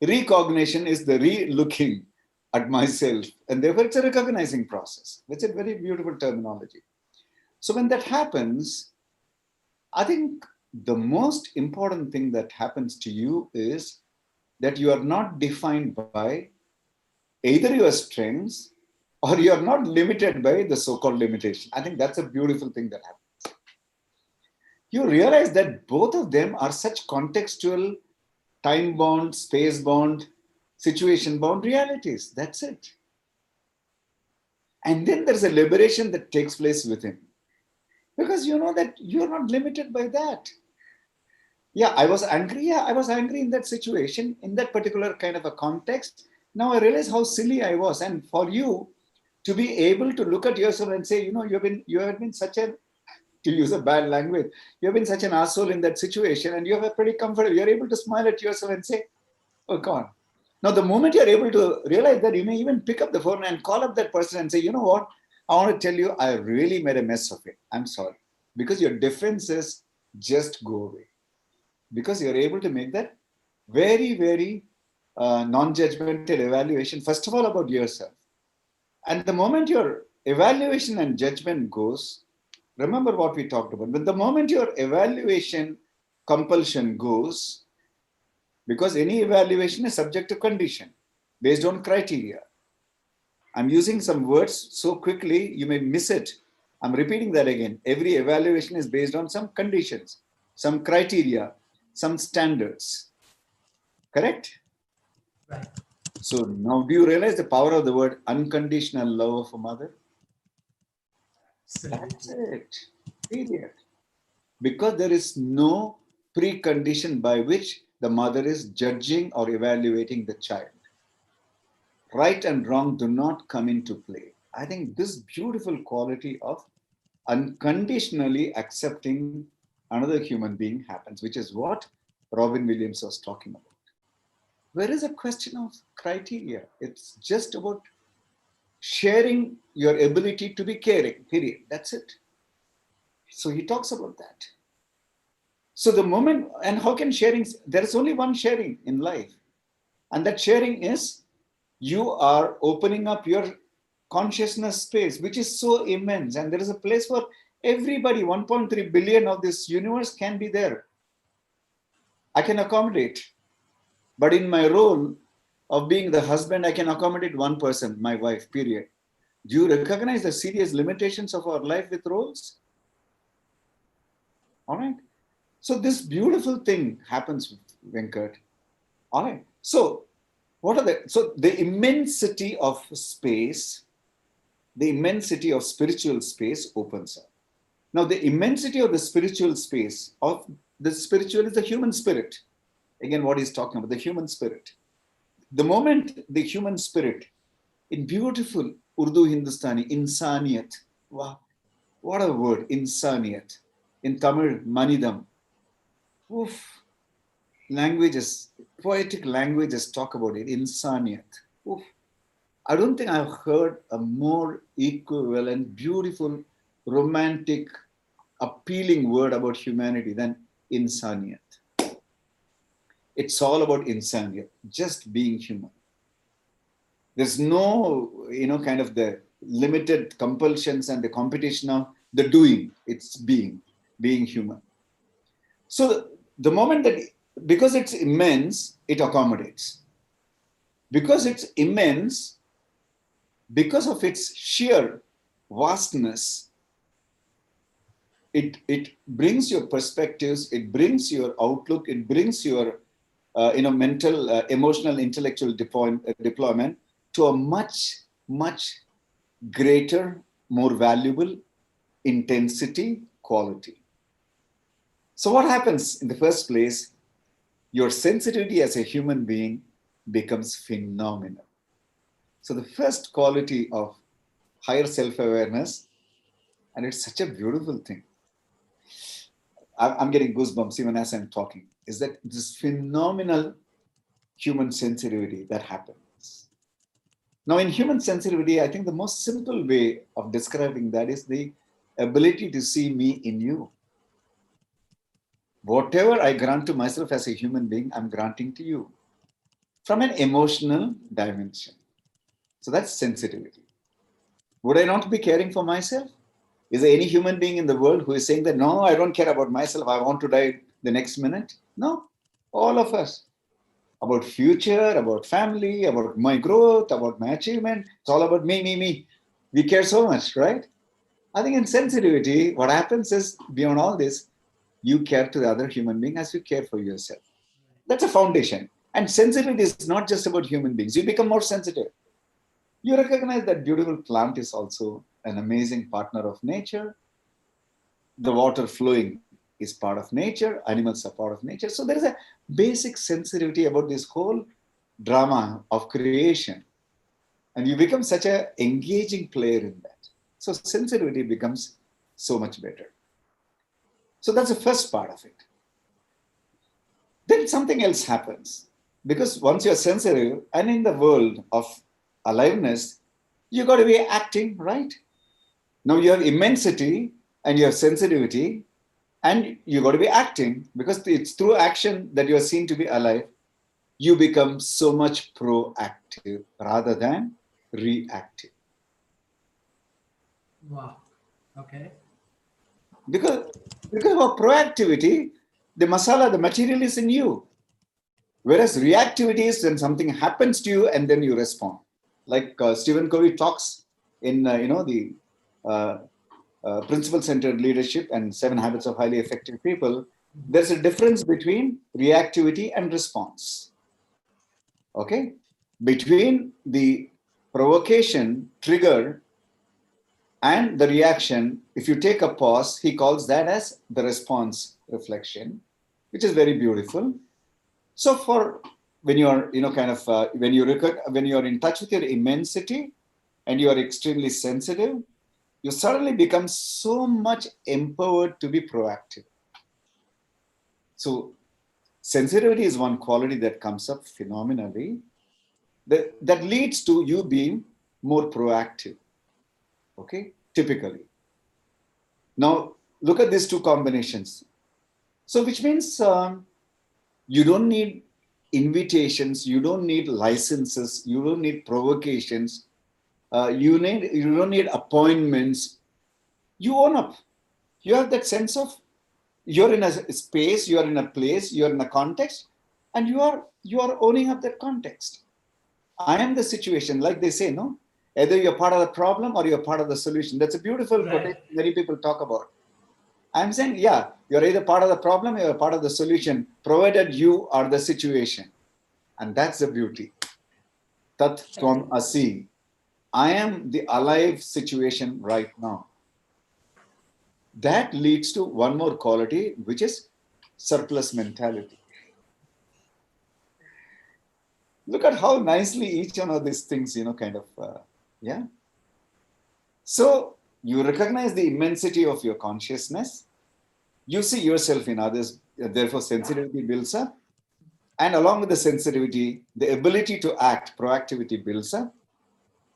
Recognition is the re-looking at myself, and therefore it's a recognizing process. It's a very beautiful terminology. So when that happens, I think the most important thing that happens to you is that you are not defined by either your strengths or you are not limited by the so-called limitation. I think that's a beautiful thing that happens. You realize that both of them are such contextual, time bound, space bound, situation bound realities. That's it. And then there's a liberation that takes place within because you know that you're not limited by that. Yeah, I was angry. Yeah, I was angry in that situation, in that particular kind of a context. Now I realize how silly I was. And for you to be able to look at yourself and say, you have been such a, to use a bad language, you have been such an asshole in that situation, and you have a pretty comfortable. You're able to smile at yourself and say, "Oh God." Now, the moment you're able to realize that, you may even pick up the phone and call up that person and say, "You know what? I want to tell you, I really made a mess of it. I'm sorry," because your defenses just go away. Because you're able to make that very, very non-judgmental evaluation, first of all, about yourself. And the moment your evaluation and judgment goes, remember what we talked about. But the moment your evaluation compulsion goes, because any evaluation is subject to condition based on criteria. I'm using some words so quickly, you may miss it. I'm repeating that again. Every evaluation is based on some conditions, some criteria, some standards. Correct? Right. So now do you realize the power of the word unconditional love of a mother? That's Absolutely. it. Period. Because there is no precondition by which the mother is judging or evaluating the child. Right and wrong do not come into play. I think this beautiful quality of unconditionally accepting another human being happens, which is what Robin Williams was talking about. Where is a question of criteria? It's just about sharing your ability to be caring, period. That's it. So he talks about that. So the moment, and how can sharing, there is only one sharing in life. And that sharing is you are opening up your consciousness space, which is so immense. And there is a place for everybody. 1.3 billion of this universe can be there. I can accommodate. But in my role of being the husband, I can accommodate one person, my wife, period. Do you recognize the serious limitations of our life with roles? All right. So this beautiful thing happens, Venkat. All right. So the immensity of space, the immensity of spiritual space opens up. Now, the immensity of the spiritual space of the spiritual is the human spirit. Again, what he's talking about, the human spirit. The moment the human spirit, in beautiful Urdu Hindustani, insaniyat, wow, what a word, insaniyat. In Tamil, manidam. Oof, languages, poetic languages talk about it, insaniyat. Oof. I don't think I've heard a more equivalent, beautiful romantic, appealing word about humanity than insaniyat. It's all about insaniyat, just being human. There's no, kind of the limited compulsions and the competition of the doing. It's being human. So the moment that, because it's immense, it accommodates. Because it's immense, because of its sheer vastness, it brings your perspectives, it brings your outlook, it brings your mental, emotional, intellectual deployment to a much, much greater, more valuable intensity, quality. So what happens in the first place? Your sensitivity as a human being becomes phenomenal. So the first quality of higher self-awareness, and it's such a beautiful thing. I'm getting goosebumps even as I'm talking, is that this phenomenal human sensitivity that happens. Now, in human sensitivity, I think the most simple way of describing that is the ability to see me in you. Whatever I grant to myself as a human being, I'm granting to you from an emotional dimension. So that's sensitivity. Would I not be caring for myself? Is there any human being in the world who is saying that, no, I don't care about myself, I want to die the next minute? No, all of us. About future, about family, about my growth, about my achievement. It's all about me, me, me. We care so much, right? I think in sensitivity, what happens is, beyond all this, you care to the other human being as you care for yourself. That's a foundation. And sensitivity is not just about human beings. You become more sensitive. You recognize that beautiful plant is also an amazing partner of nature. The water flowing is part of nature. Animals are part of nature. So there is a basic sensitivity about this whole drama of creation. And you become such an engaging player in that. So sensitivity becomes so much better. So that's the first part of it. Then something else happens. Because once you're sensitive and in the world of aliveness, you got to be acting, right? Now you have immensity and you have sensitivity and you got to be acting, because it's through action that you are seen to be alive. You become so much proactive rather than reactive. Wow. Okay. Because of proactivity, the masala, the material is in you. Whereas reactivity is when something happens to you and then you respond. Like Stephen Covey talks in, the principle-centered leadership and 7 habits of highly effective people. There's a difference between reactivity and response. Okay? Between the provocation, trigger, and the reaction, if you take a pause, he calls that as the response reflection, which is very beautiful. So for when you are, when you are in touch with your immensity and you are extremely sensitive, you suddenly become so much empowered to be proactive. So sensitivity is one quality that comes up phenomenally that leads to you being more proactive. Okay, typically. Now look at these two combinations. So which means you don't need invitations, you don't need licenses, you don't need provocations, you don't need appointments. You own up. You have that sense of you're in a space, you're in a place, you're in a context, and you are owning up that context. I am the situation, like they say, no? Either you're part of the problem or you're part of the solution. That's a beautiful quotation many people talk about. I'm saying, yeah, you're either part of the problem or you're part of the solution, provided you are the situation. And that's the beauty. Tat Tvam Asi. I am the alive situation right now. That leads to one more quality, which is surplus mentality. Look at how nicely each one of these things, yeah. So you recognize the immensity of your consciousness. You see yourself in others, therefore sensitivity builds up. And along with the sensitivity, the ability to act, proactivity builds up.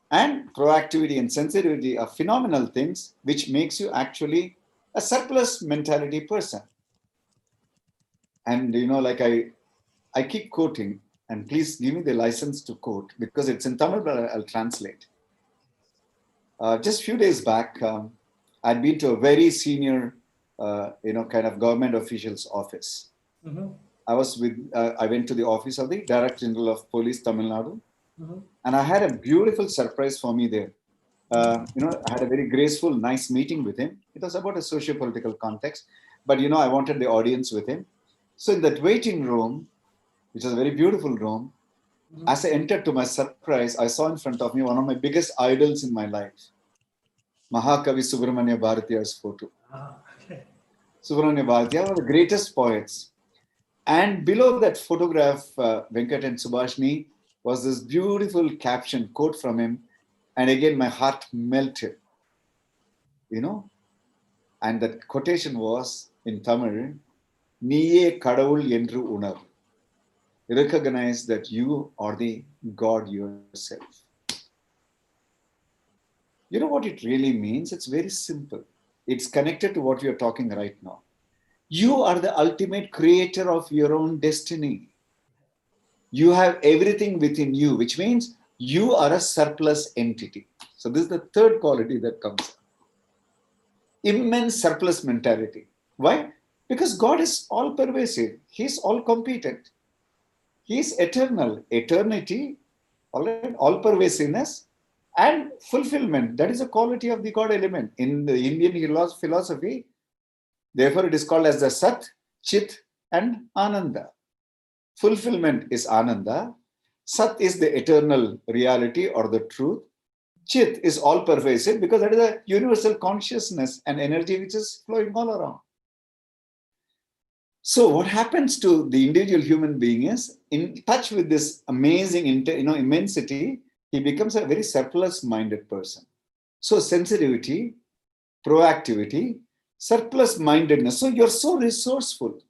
And proactivity and sensitivity are phenomenal things which makes you actually a surplus mentality person. And like I keep quoting, and please give me the license to quote because it's in Tamil, but I'll translate. Just a few days back, I'd been to a very senior, kind of government official's office. Mm-hmm. I went to the office of the Director General of Police, Tamil Nadu, Mm-hmm. and I had a beautiful surprise for me there. I had a very graceful, nice meeting with him. It was about a socio-political context, but I wanted the audience with him. So in that waiting room, which was a very beautiful room, as I entered, to my surprise, I saw in front of me one of my biggest idols in my life, Mahakavi Subramanya Bharatiya's photo. Okay. Subramanya Bharatiya, one of the greatest poets. And below that photograph, Venkat and Subhashni, was this beautiful caption, quote from him. And again, my heart melted, And that quotation was in Tamil, Niye Kadavul Yendru Unar. Recognize that you are the God yourself. You know what it really means? It's very simple. It's connected to what we are talking right now. You are the ultimate creator of your own destiny. You have everything within you, which means you are a surplus entity. So this is the third quality that comes up. Immense surplus mentality. Why? Because God is all pervasive. He's all competent. He's eternal. Eternity, all pervasiveness, and fulfillment. That is a quality of the God element. In the Indian philosophy, therefore it is called as the Sat, Chit, and Ananda. Fulfillment is Ananda. Sat is the eternal reality or the truth. Chit is all pervasive because that is a universal consciousness and energy which is flowing all around. So what happens to the individual human being is, in touch with this amazing immensity, he becomes a very surplus-minded person. So sensitivity, proactivity, surplus-mindedness. So you're so resourceful.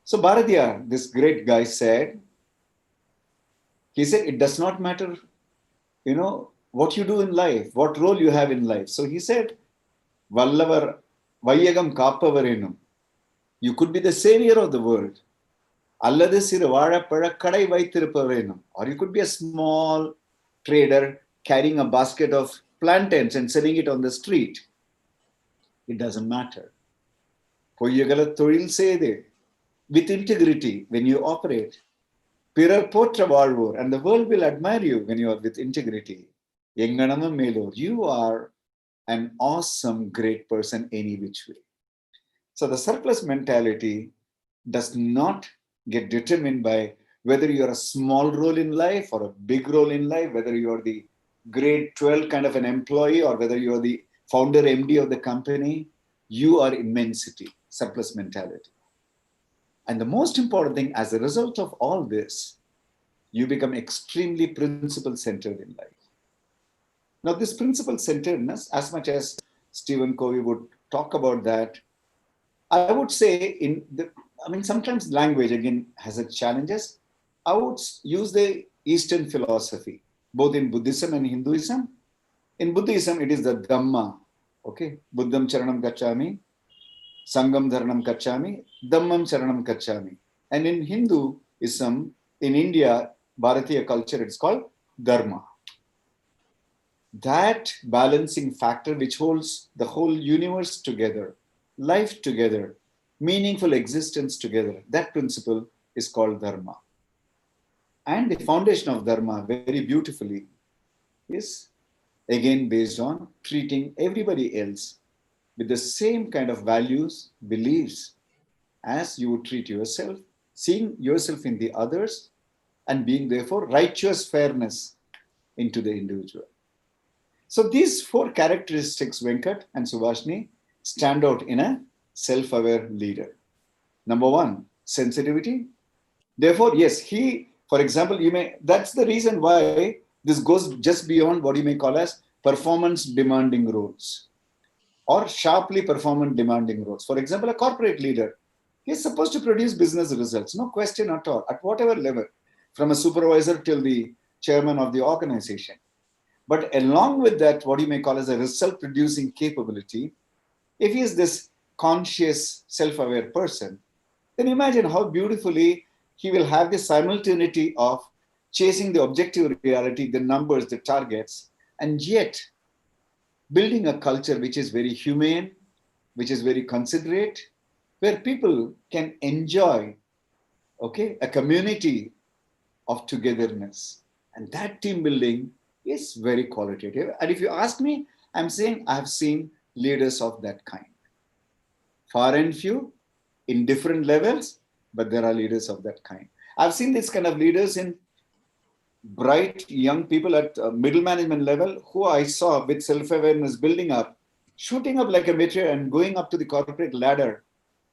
So Bharatiya, this great guy said, it does not matter, what you do in life, what role you have in life. So he said, Vallavar Vayyagam Kappavarenum. You could be the savior of the world. Alladu siru vazhappazha kadai vaithiruppaverenum. Or you could be a small trader carrying a basket of plantains and selling it on the street. It doesn't matter. Poyyagala thoril seide. With integrity, when you operate, Pirar potra valvor, and the world will admire you when you are with integrity. Yenganamam melor, you are an awesome, great person any which way. So the surplus mentality does not get determined by whether you're a small role in life or a big role in life, whether you're the grade 12 kind of an employee or whether you're the founder MD of the company. You are immensity, surplus mentality. And the most important thing, as a result of all this, you become extremely principle-centered in life. Now, this principle-centeredness, as much as Stephen Covey would talk about that, I would say sometimes language, again, has its challenges. I would use the Eastern philosophy, both in Buddhism and Hinduism. In Buddhism, it is the Dhamma, okay? Buddham Charanam Gacchami, Sangam Dharanam Gacchami, Dhammam Charanam Gacchami. And in Hinduism, in India, Bharatiya culture, it's called Dharma. That balancing factor which holds the whole universe together, life together, meaningful existence together, that principle is called Dharma. And the foundation of Dharma, very beautifully, is again based on treating everybody else with the same kind of values, beliefs as you would treat yourself, seeing yourself in the others, and being therefore righteous fairness into the individual. So these four characteristics, Venkat and Subhashni, stand out in a self-aware leader. Number one, sensitivity. Therefore, yes, for example, that's the reason why this goes just beyond what you may call as performance demanding roles or sharply performance demanding roles. For example, a corporate leader, he's supposed to produce business results, no question at all, at whatever level, from a supervisor till the chairman of the organization. But along with that, what you may call as a result-producing capability, if he is this conscious, self-aware person, then imagine how beautifully he will have the simultaneity of chasing the objective reality, the numbers, the targets, and yet building a culture which is very humane, which is very considerate, where people can enjoy, okay, a community of togetherness. And that team building is very qualitative. And if you ask me, I'm saying I have seen leaders of that kind. Far and few, in different levels, but there are leaders of that kind. I've seen this kind of leaders in bright young people at middle management level who I saw with self-awareness building up, shooting up like a meteor and going up to the corporate ladder,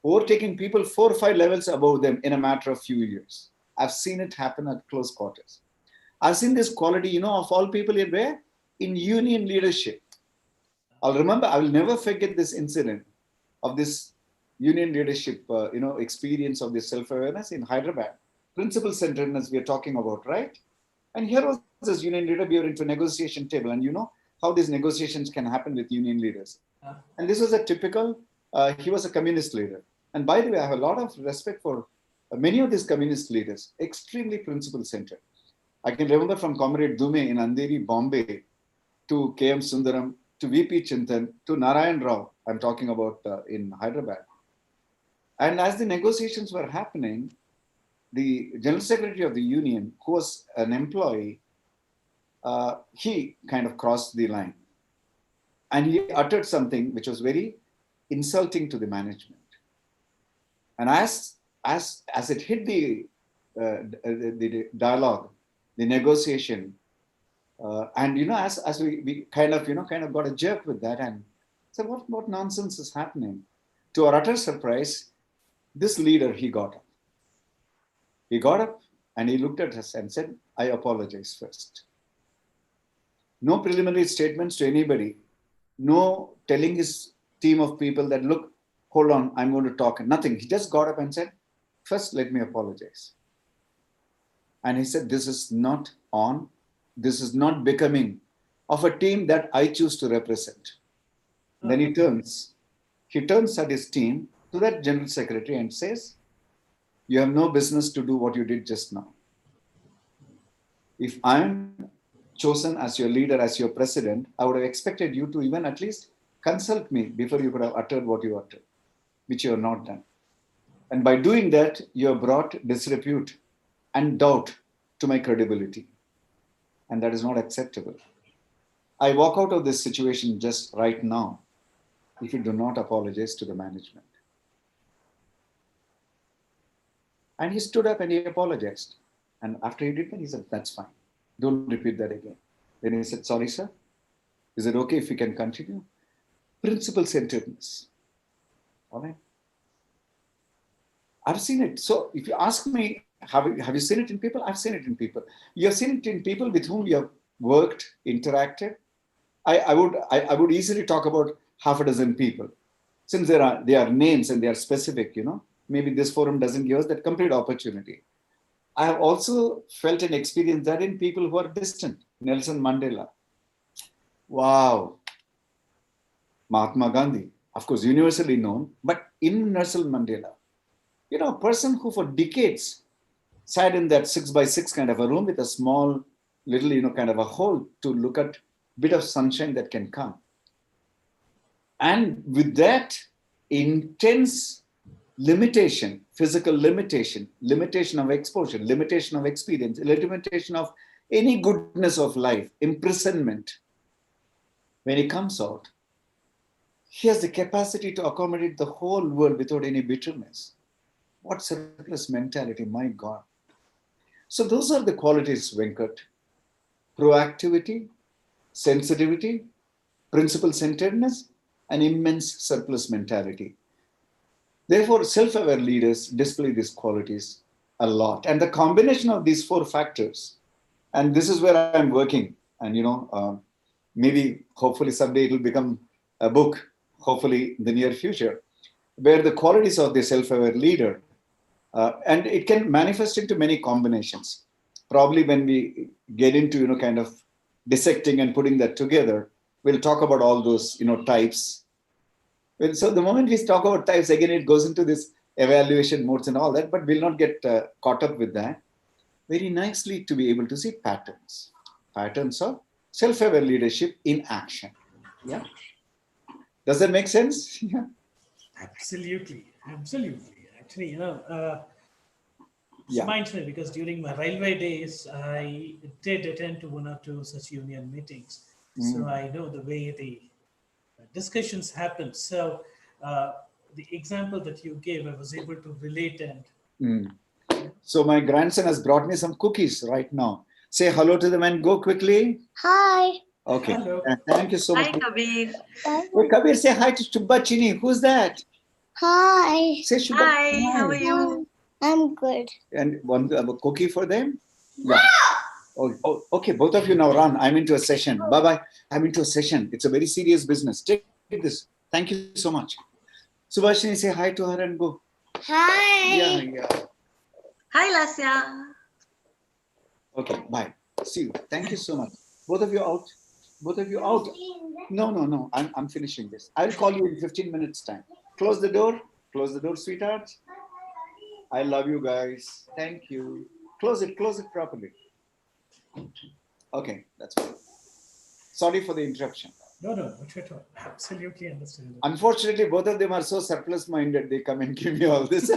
overtaking people 4 or 5 levels above them in a matter of few years. I've seen it happen at close quarters. I've seen this quality, of all people in where? In union leadership. I will never forget this incident of this union leadership, experience of this self-awareness in Hyderabad. Principal centeredness we are talking about, right? And here was this union leader, we were into a negotiation table, and you know how these negotiations can happen with union leaders. And this was a typical, he was a communist leader. And by the way, I have a lot of respect for many of these communist leaders, extremely principle-centered. I can remember from Comrade Dume in Andheri, Bombay, to K.M. Sundaram, to V.P. Chintan, to Narayan Rao, I'm talking about in Hyderabad. And as the negotiations were happening, the General Secretary of the Union, who was an employee, he kind of crossed the line. And he uttered something which was very insulting to the management. And as it hit the dialogue, the negotiation, and as we kind of got a jerk with that and said, what nonsense is happening? To our utter surprise, this leader, he got up. He got up and he looked at us and said, I apologize first. No preliminary statements to anybody. No telling his team of people that, look, hold on, I'm going to talk. Nothing. He just got up and said, first, let me apologize. And he said, this is not on. This is not becoming of a team that I choose to represent. Then he turns at his team to that general secretary and says, you have no business to do what you did just now. If I'm chosen as your leader, as your president, I would have expected you to even at least consult me before you could have uttered what you uttered, which you have not done. And by doing that, you have brought disrepute and doubt to my credibility. And that is not acceptable. I walk out of this situation just right now if you do not apologize to the management. And he stood up and he apologized. And after he did that, he said, that's fine. Don't repeat that again. Then he said, sorry, sir. Is it okay if we can continue? Principle-centeredness. All right. I've seen it. So if you ask me, have you seen it in people? I've seen it in people. You have seen it in people with whom you have worked, interacted. I would easily talk about half a dozen people. Since they are names and they are specific, maybe this forum doesn't give us that complete opportunity. I have also felt and experienced that in people who are distant. Nelson Mandela. Wow. Mahatma Gandhi, of course, universally known, but in Nelson Mandela, a person who for decades sat in that 6x6 kind of a room with a small little, kind of a hole to look at a bit of sunshine that can come. And with that intense limitation, physical limitation, limitation of exposure, limitation of experience, limitation of any goodness of life, imprisonment, when he comes out, he has the capacity to accommodate the whole world without any bitterness. What selfless mentality, my God. So those are the qualities, Venkat. Proactivity, sensitivity, principle-centeredness, and immense surplus mentality. Therefore, self-aware leaders display these qualities a lot. And the combination of these 4 factors, and this is where I'm working, and maybe hopefully someday it will become a book, hopefully in the near future, where the qualities of the self-aware leader, and it can manifest into many combinations. Probably when we get into, kind of dissecting and putting that together, we'll talk about all those, types. Well, so the moment we talk about types, again, it goes into this evaluation modes and all that, but we'll not get caught up with that. Very nicely to be able to see patterns of self-aware leadership in action. Yeah. Does that make sense? Yeah. Absolutely. Actually, Yeah. reminds me because during my railway days, I did attend to one or two such union meetings. So I know the way the discussions happen. So the example that you gave, I was able to relate and So my grandson has brought me some cookies right now. Say hello to them and go quickly. Hi. Okay. hello. Thank you so Hi, much. Kabir. Hey, Kabir, say hi to Shubha Chini. Who's that? Hi. Say Shubha. Hi, how are you? I'm good. And one cookie for them? Yeah. Oh, okay. Both of you now run. I'm into a session. Bye-bye. I'm into a session. It's a very serious business. Take this. Thank you so much. Subhashini, say hi to her and go. Hi. Yeah. Hi, Lasya. Okay, bye. See you. Thank you so much. Both of you out. Both of you out. No. I'm finishing this. I'll call you in 15 minutes time. Close the door. Close the door, sweetheart. I love you guys. Thank you. Close it properly. Okay, that's fine. Sorry for the interruption. No, not at all. Absolutely understandable. Unfortunately, both of them are so surplus minded, they come and give me all this.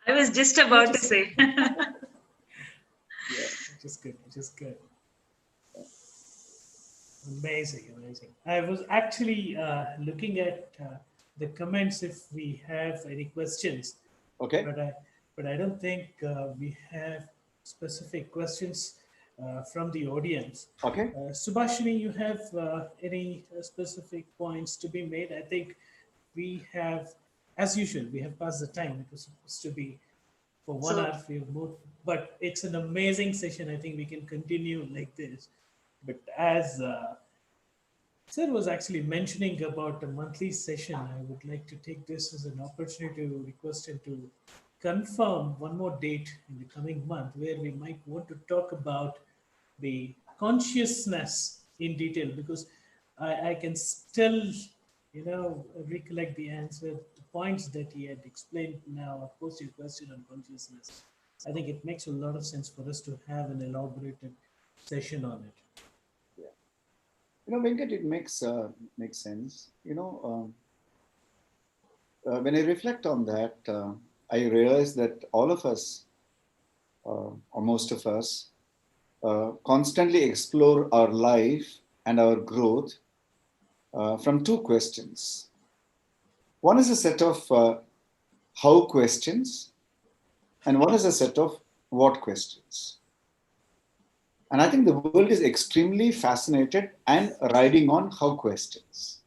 I was just about to say. Yeah, which is good. Amazing. I was actually looking at the comments if we have any questions. Okay. But I don't think we have specific questions from the audience. Okay. Subhashini, you have any specific points to be made? I think we have, as usual, we have passed the time. It was supposed to be for 1 hour. We have moved, but it's an amazing session. I think we can continue like this. But as Sir was actually mentioning about a monthly session, I would like to take this as an opportunity to request him to confirm one more date in the coming month where we might want to talk about the consciousness in detail, because I can still, recollect the answer, the points that he had explained now. Of course, your question on consciousness. I think it makes a lot of sense for us to have an elaborated session on it. Venkat, it makes sense. When I reflect on that, I realize that all of us, or most of us, constantly explore our life and our growth from two questions. One is a set of how questions, and one is a set of what questions. And I think the world is extremely fascinated and riding on how questions.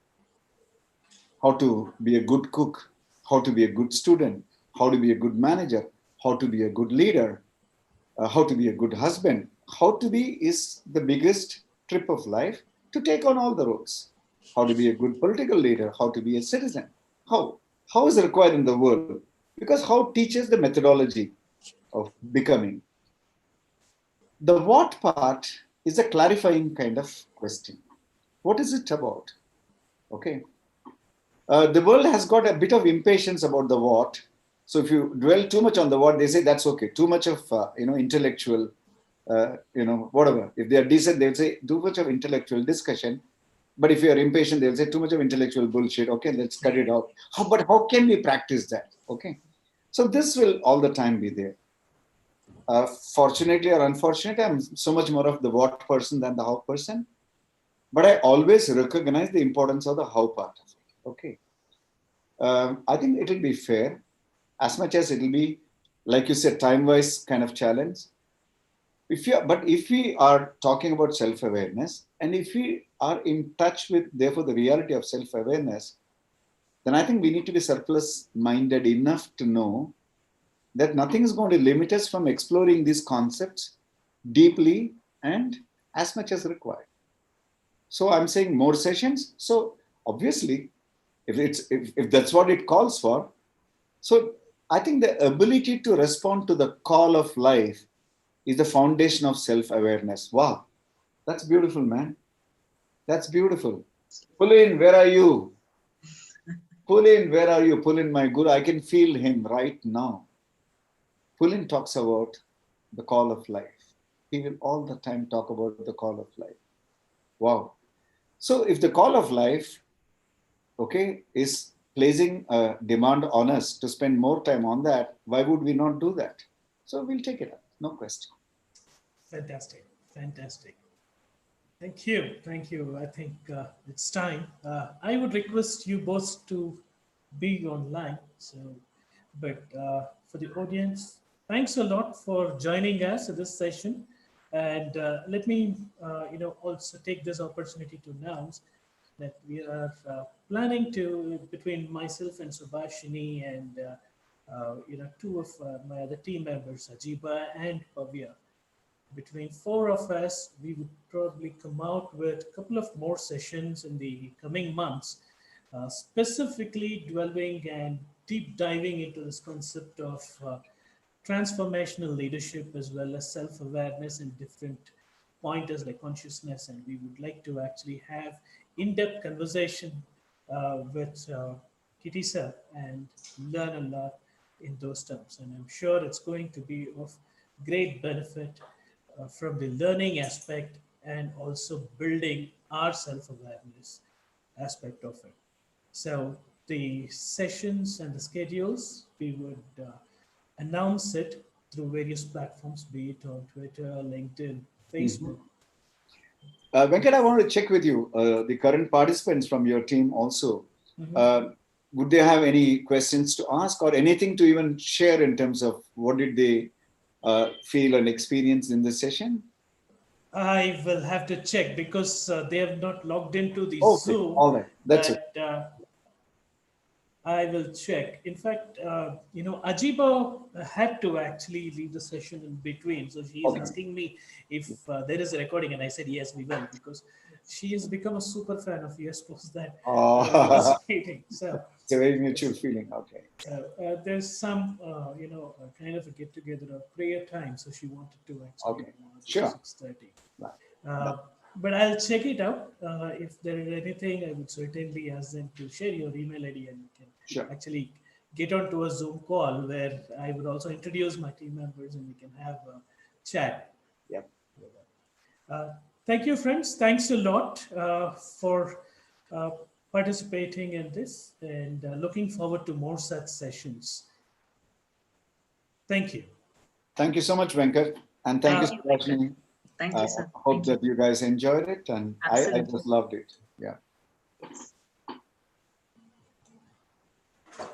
How to be a good cook, how to be a good student, how to be a good manager, how to be a good leader, how to be a good husband. How to be is the biggest trip of life, to take on all the roles. How to be a good political leader, how to be a citizen. How is required in the world? Because how teaches the methodology of becoming. The what part is a clarifying kind of question. What is it about? Okay. The world has got a bit of impatience about the what. So if you dwell too much on the what, they say that's okay. Too much of intellectual, whatever. If they are decent, they'll say too much of intellectual discussion. But if you are impatient, they'll say too much of intellectual bullshit. Okay, let's cut it out. But how can we practice that? Okay. So this will all the time be there. Fortunately or unfortunately, I'm so much more of the what person than the how person. But I always recognize the importance of the how part of it. Okay. I think it will be fair, as much as it will be, like you said, time-wise kind of challenge. But if we are talking about self-awareness, and if we are in touch with, therefore, the reality of self-awareness, then I think we need to be surplus-minded enough to know that nothing is going to limit us from exploring these concepts deeply and as much as required. So I'm saying more sessions. So obviously, if that's what it calls for, so I think the ability to respond to the call of life is the foundation of self-awareness. Wow. That's beautiful, man. That's beautiful. Pulin, where are you? Pulin, where are you? Pulin, my guru. I can feel him right now. Pulin talks about the call of life. He will all the time talk about the call of life. Wow. So if the call of life, okay, is placing a demand on us to spend more time on that, why would we not do that? So we'll take it up. No question. Fantastic. Fantastic. Thank you. Thank you. I think it's time. I would request you both to be online. So, but for the audience, thanks a lot for joining us at this session. And let me, also take this opportunity to announce that we are planning to, between myself and Subhashini and, two of my other team members, Ajiba and Pavya, between four of us, we would probably come out with a couple of more sessions in the coming months, specifically dwelling and deep diving into this concept of transformational leadership as well as self-awareness in different pointers like consciousness. And we would like to actually have in-depth conversation with Kitty sir and learn a lot in those terms. And I'm sure it's going to be of great benefit from the learning aspect and also building our self-awareness aspect of it. So the sessions and the schedules, we would announce it through various platforms, be it on Twitter, LinkedIn, Facebook. Venkat, I want to check with you, the current participants from your team also. Would they have any questions to ask or anything to even share in terms of what did they feel and experience in this session? I will have to check because they have not logged into the Okay, Zoom. all right, that's it. I will check. In fact, Ajiba had to actually leave the session in between. So she is asking me if there is a recording, and I said yes, we will, because she has become a super fan of yours post that meeting. So it's a very mutual feeling. Okay. there's some, kind of a get together of prayer time. So she wanted to actually Sure. 6:30. Right. But I'll check it out. If there is anything, I would certainly ask them to share your email ID and we can actually get onto a Zoom call where I would also introduce my team members and we can have a chat. Yep. Thank you, friends. Thanks a lot for participating in this and looking forward to more such sessions. Thank you. Thank you so much, Venkat. And thank you, Subhashini. Thank you, sir. I hope that you guys enjoyed it and I just loved it. Yeah. Yes.